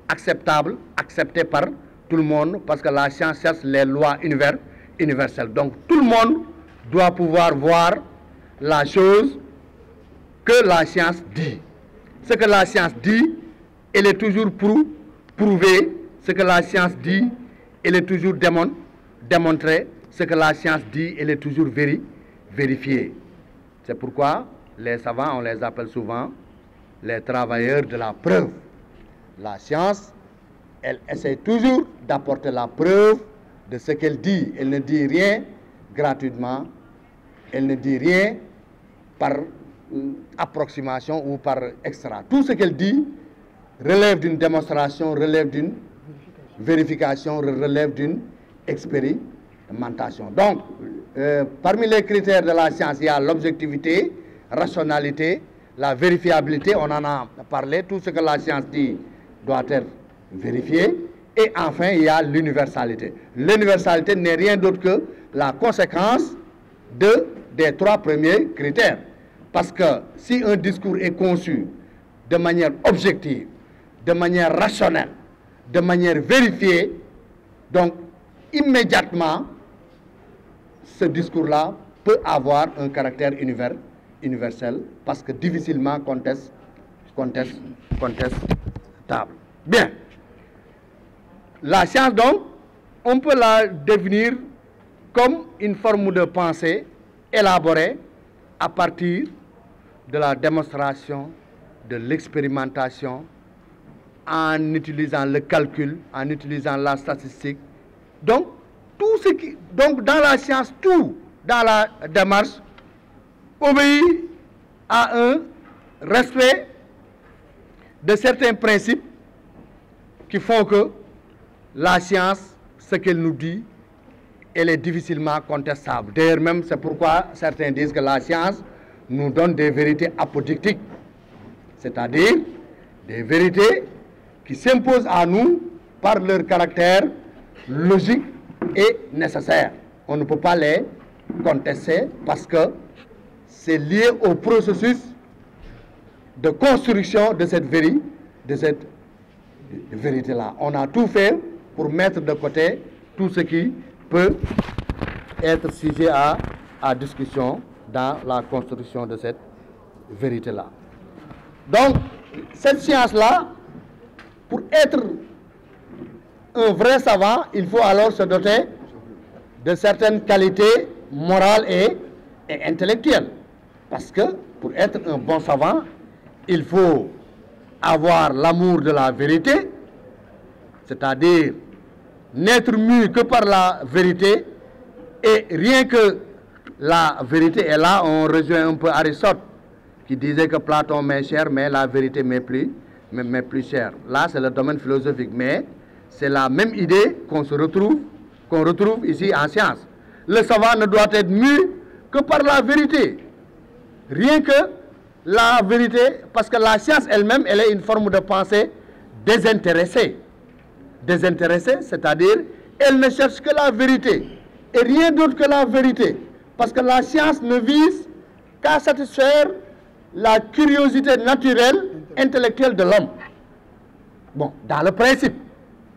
acceptable, accepté par tout le monde, parce que la science cherche les lois universelles. Donc tout le monde doit pouvoir voir la chose que la science dit. Ce que la science dit, elle est toujours prouvée. Ce que la science dit, elle est toujours démontrée. Ce que la science dit, elle est toujours vérifiée. C'est pourquoi les savants, on les appelle souvent les travailleurs de la preuve. La science, elle essaie toujours d'apporter la preuve de ce qu'elle dit. Elle ne dit rien gratuitement, elle ne dit rien par approximation ou par extra. Tout ce qu'elle dit relève d'une démonstration, relève d'une vérification, relève d'une expérimentation. Donc, parmi les critères de la science, il y a l'objectivité, rationalité, la vérifiabilité, on en a parlé, tout ce que la science dit doit être vérifié. Et enfin, il y a l'universalité. L'universalité n'est rien d'autre que la conséquence des trois premiers critères. Parce que si un discours est conçu de manière objective, de manière rationnelle, de manière vérifiée, donc immédiatement, ce discours-là peut avoir un caractère universel parce que difficilement contestable. Bien. La science, donc, on peut la définir comme une forme de pensée élaborée à partir de la démonstration, de l'expérimentation, en utilisant le calcul, en utilisant la statistique. Donc, dans la science, tout dans la démarche obéit à un respect de certains principes qui font que la science, ce qu'elle nous dit, elle est difficilement contestable. D'ailleurs même, c'est pourquoi certains disent que la science nous donne des vérités apodictiques, c'est-à-dire des vérités qui s'imposent à nous par leur caractère logique et nécessaire. On ne peut pas les contester parce que c'est lié au processus de construction de cette vérité-là. On a tout fait pour mettre de côté tout ce qui peut être sujet à discussion dans la construction de cette vérité-là. Donc, cette science-là, pour être un vrai savant, il faut alors se doter de certaines qualités morales et intellectuelles. Parce que pour être un bon savant, il faut avoir l'amour de la vérité, c'est-à-dire n'être mu que par la vérité, et rien que la vérité est là, on rejoint un peu Aristote, qui disait que Platon m'est cher, mais la vérité m'est plus chère. Là, c'est le domaine philosophique, mais c'est la même idée qu'on retrouve ici en science. Le savant ne doit être mu que par la vérité. Rien que la vérité, parce que la science elle-même, elle est une forme de pensée désintéressée. Désintéressée, c'est-à-dire, elle ne cherche que la vérité. Et rien d'autre que la vérité. Parce que la science ne vise qu'à satisfaire la curiosité naturelle, intellectuelle de l'homme. Bon, dans le principe.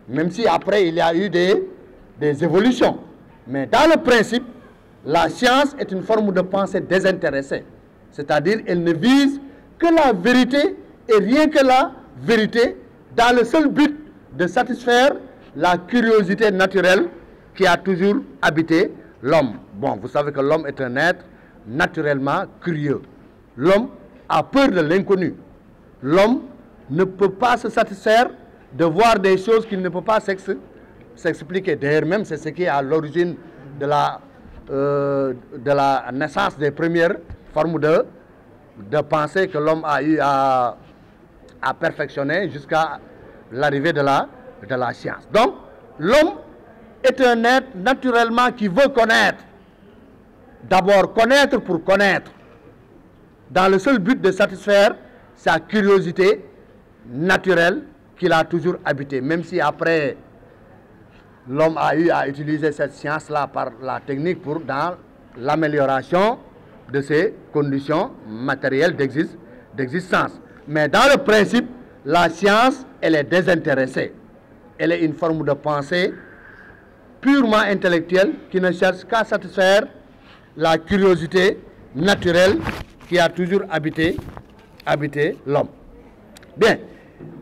Même si après il y a eu des des évolutions. Mais dans le principe, la science est une forme de pensée désintéressée. C'est-à-dire, elle ne vise que la vérité et rien que la vérité, dans le seul but de satisfaire la curiosité naturelle qui a toujours habité l'homme. Bon, vous savez que l'homme est un être naturellement curieux. L'homme a peur de l'inconnu. L'homme ne peut pas se satisfaire de voir des choses qu'il ne peut pas s'expliquer. D'ailleurs, même c'est ce qui est à l'origine de la naissance des premières formes de pensée que l'homme a eu à perfectionner jusqu'à l'arrivée de la science. Donc, l'homme est un être naturellement qui veut connaître. D'abord, connaître pour connaître, dans le seul but de satisfaire sa curiosité naturelle qu'il a toujours habité. Même si après, l'homme a eu à utiliser cette science-là par la technique dans l'amélioration de ses conditions matérielles d'existence. Mais dans le principe, la science, elle est désintéressée. Elle est une forme de pensée purement intellectuelle qui ne cherche qu'à satisfaire la curiosité naturelle qui a toujours habité l'homme. Bien,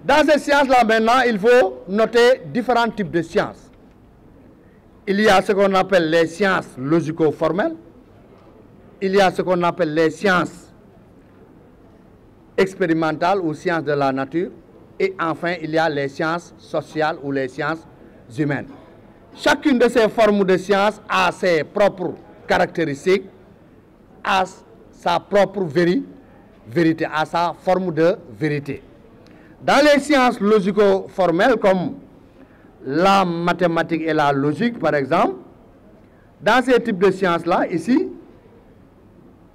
dans ces sciences-là maintenant, il faut noter différents types de sciences. Il y a ce qu'on appelle les sciences logico-formelles, il y a ce qu'on appelle les sciences expérimentales ou sciences de la nature, et enfin il y a les sciences sociales ou les sciences humaines. Chacune de ces formes de sciences a ses propres caractéristiques, a sa propre vérité, a sa forme de vérité. Dans les sciences logico-formelles comme la mathématique et la logique par exemple, dans ces types de sciences-là, ici,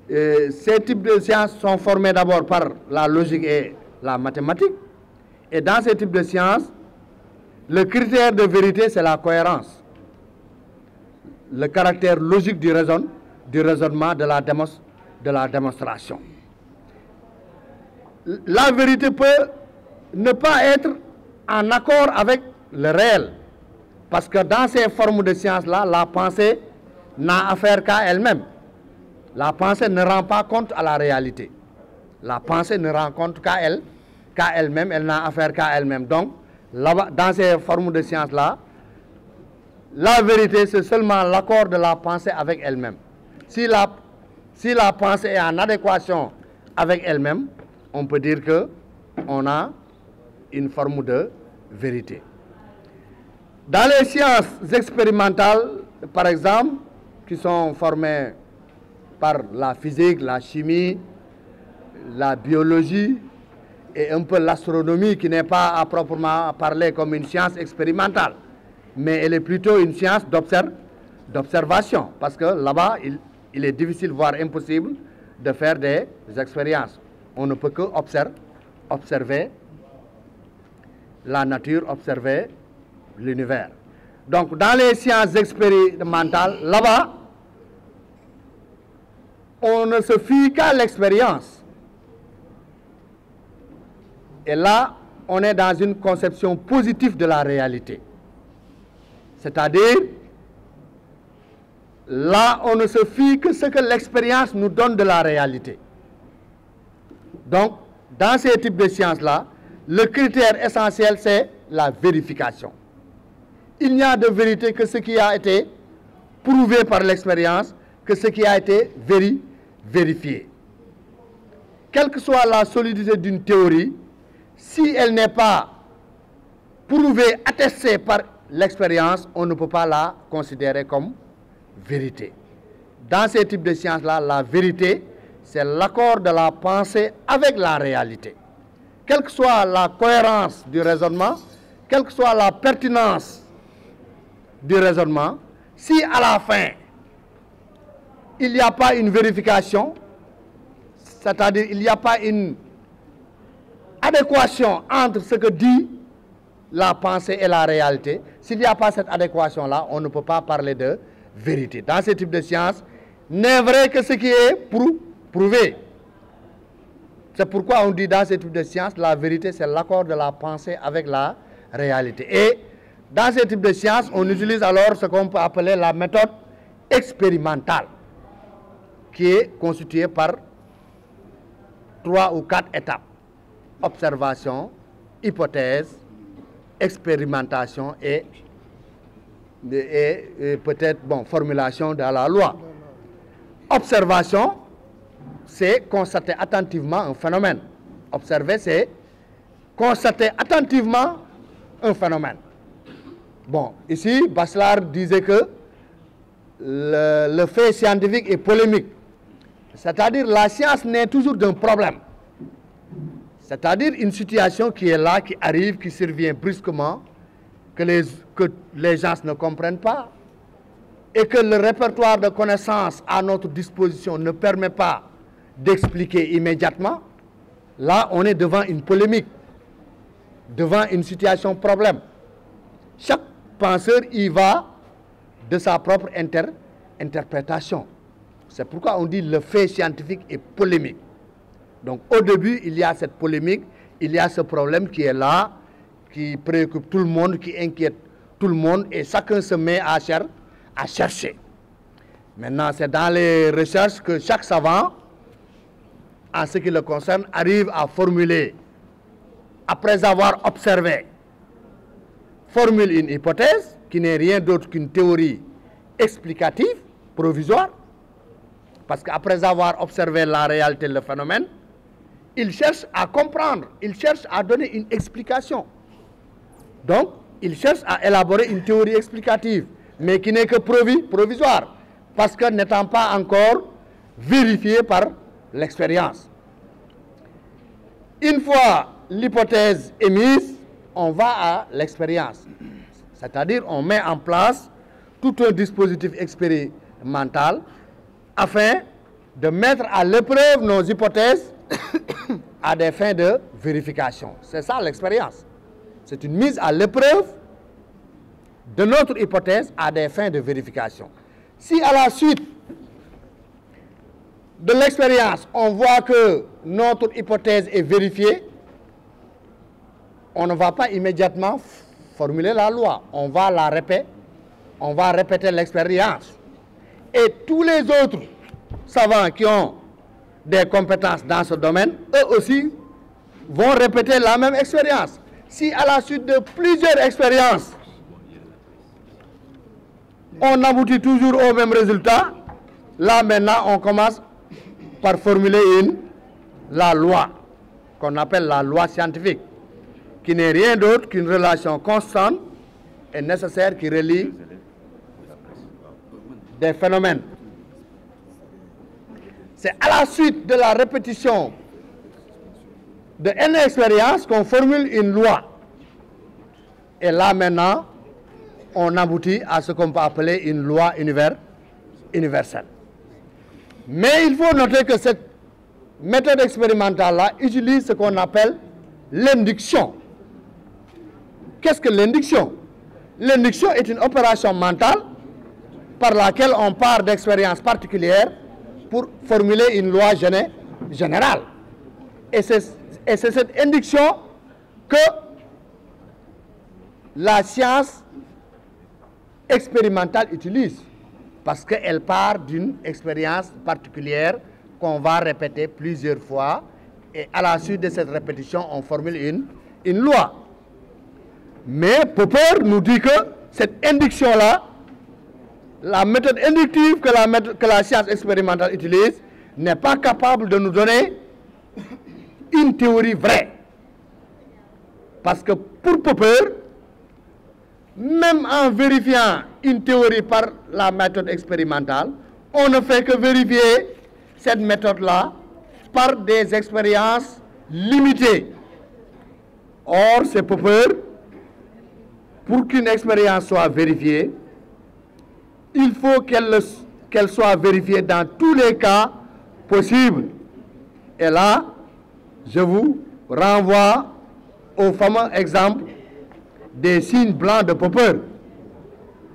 ces types de sciences sont formés d'abord par la logique et la mathématique. Et dans ces types de sciences, le critère de vérité, c'est la cohérence. Le caractère logique du raisonnement, de la démonstration. La vérité peut ne pas être en accord avec le réel. Parce que dans ces formes de sciences-là, la pensée n'a affaire qu'à elle-même. La pensée ne rend pas compte à la réalité. La pensée ne rend compte qu'à elle-même, elle n'a affaire qu'à elle-même. Donc, dans ces formes de sciences-là, la vérité, c'est seulement l'accord de la pensée avec elle-même. Si la pensée est en adéquation avec elle-même, on peut dire qu'on a une forme de vérité. Dans les sciences expérimentales, par exemple, qui sont formées par la physique, la chimie, la biologie et un peu l'astronomie, qui n'est pas à proprement parler comme une science expérimentale, mais elle est plutôt une science d'observation, parce que là-bas, il est difficile, voire impossible, de faire des expériences. On ne peut que observer la nature, observer l'univers. Donc, dans les sciences expérimentales, là-bas, on ne se fie qu'à l'expérience. Et là, on est dans une conception positive de la réalité. C'est-à-dire, là, on ne se fie que ce que l'expérience nous donne de la réalité. Donc, dans ces types de sciences-là, le critère essentiel, c'est la vérification. Il n'y a de vérité que ce qui a été prouvé par l'expérience, que ce qui a été vérifié. Quelle que soit la solidité d'une théorie, si elle n'est pas prouvée, attestée par l'expérience, on ne peut pas la considérer comme vérité. Dans ces types de sciences-là, la vérité, c'est l'accord de la pensée avec la réalité. Quelle que soit la cohérence du raisonnement, quelle que soit la pertinence du raisonnement, si à la fin, il n'y a pas une vérification, c'est-à-dire il n'y a pas une adéquation entre ce que dit la pensée et la réalité, s'il n'y a pas cette adéquation-là, on ne peut pas parler de vérité. Dans ce type de science, n'est vrai que ce qui est prouvé. C'est pourquoi on dit dans ce type de science, la vérité, c'est l'accord de la pensée avec la réalité. Et Dans ce type de sciences, on utilise alors ce qu'on peut appeler la méthode expérimentale, qui est constituée par 3 ou 4 étapes. Observation, hypothèse, expérimentation et peut-être formulation de la loi. Observation, c'est constater attentivement un phénomène. Observer, c'est constater attentivement un phénomène. Bon, ici, Bachelard disait que le fait scientifique est polémique. C'est-à-dire la science naît toujours d'un problème. C'est-à-dire une situation qui est là, qui arrive, qui survient brusquement, que les gens ne comprennent pas, et que le répertoire de connaissances à notre disposition ne permet pas d'expliquer immédiatement. Là, on est devant une polémique, devant une situation problème. Chaque penseur y va de sa propre interprétation. C'est pourquoi on dit le fait scientifique est polémique. Donc au début, il y a cette polémique, il y a ce problème qui est là, qui préoccupe tout le monde, qui inquiète tout le monde, et chacun se met à chercher. Maintenant, c'est dans les recherches que chaque savant, en ce qui le concerne, arrive à formuler, après avoir observé, formule une hypothèse qui n'est rien d'autre qu'une théorie explicative, provisoire, parce qu'après avoir observé la réalité, le phénomène, il cherche à comprendre, il cherche à donner une explication. Donc, il cherche à élaborer une théorie explicative, mais qui n'est que provisoire, parce que n'étant pas encore vérifiée par l'expérience. Une fois l'hypothèse émise, on va à l'expérience. C'est-à-dire, on met en place tout un dispositif expérimental afin de mettre à l'épreuve nos hypothèses à des fins de vérification. C'est ça l'expérience. C'est une mise à l'épreuve de notre hypothèse à des fins de vérification. Si à la suite de l'expérience, on voit que notre hypothèse est vérifiée, on ne va pas immédiatement formuler la loi. On va la répéter, on va répéter l'expérience. Et tous les autres savants qui ont des compétences dans ce domaine, eux aussi vont répéter la même expérience. Si à la suite de plusieurs expériences, on aboutit toujours au même résultat, là maintenant on commence par formuler la loi, qu'on appelle la loi scientifique, qui n'est rien d'autre qu'une relation constante et nécessaire qui relie des phénomènes. C'est à la suite de la répétition de N expériences qu'on formule une loi. Et là maintenant, on aboutit à ce qu'on peut appeler une loi universelle. Mais il faut noter que cette méthode expérimentale-là utilise ce qu'on appelle l'induction. Qu'est-ce que l'induction? L'induction est une opération mentale par laquelle on part d'expériences particulières pour formuler une loi générale. Et c'est cette induction que la science expérimentale utilise, parce qu'elle part d'une expérience particulière qu'on va répéter plusieurs fois, et à la suite de cette répétition, on formule une loi. Mais Popper nous dit que cette induction-là, la méthode inductive que la science expérimentale utilise, n'est pas capable de nous donner une théorie vraie. Parce que pour Popper, même en vérifiant une théorie par la méthode expérimentale, on ne fait que vérifier cette méthode-là par des expériences limitées. Or, c'est Popper, pour qu'une expérience soit vérifiée, il faut qu'elle soit vérifiée dans tous les cas possibles. Et là, je vous renvoie au fameux exemple des signes blancs de Popper.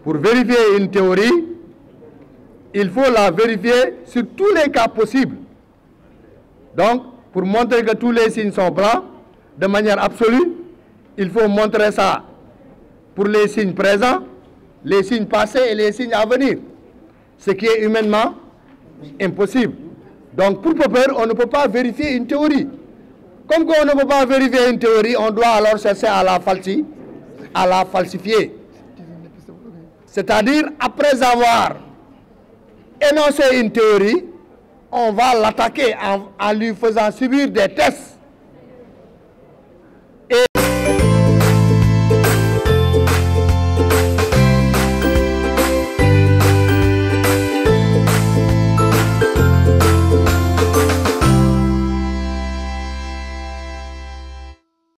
Pour vérifier une théorie, il faut la vérifier sur tous les cas possibles. Donc, pour montrer que tous les signes sont blancs, de manière absolue, il faut montrer ça pour les signes présents, les signes passés et les signes à venir. Ce qui est humainement impossible. Donc pour peu peur, on ne peut pas vérifier une théorie. Comme on ne peut pas vérifier une théorie, on doit alors chercher à la falsifier. C'est-à-dire, après avoir énoncé une théorie, on va l'attaquer en lui faisant subir des tests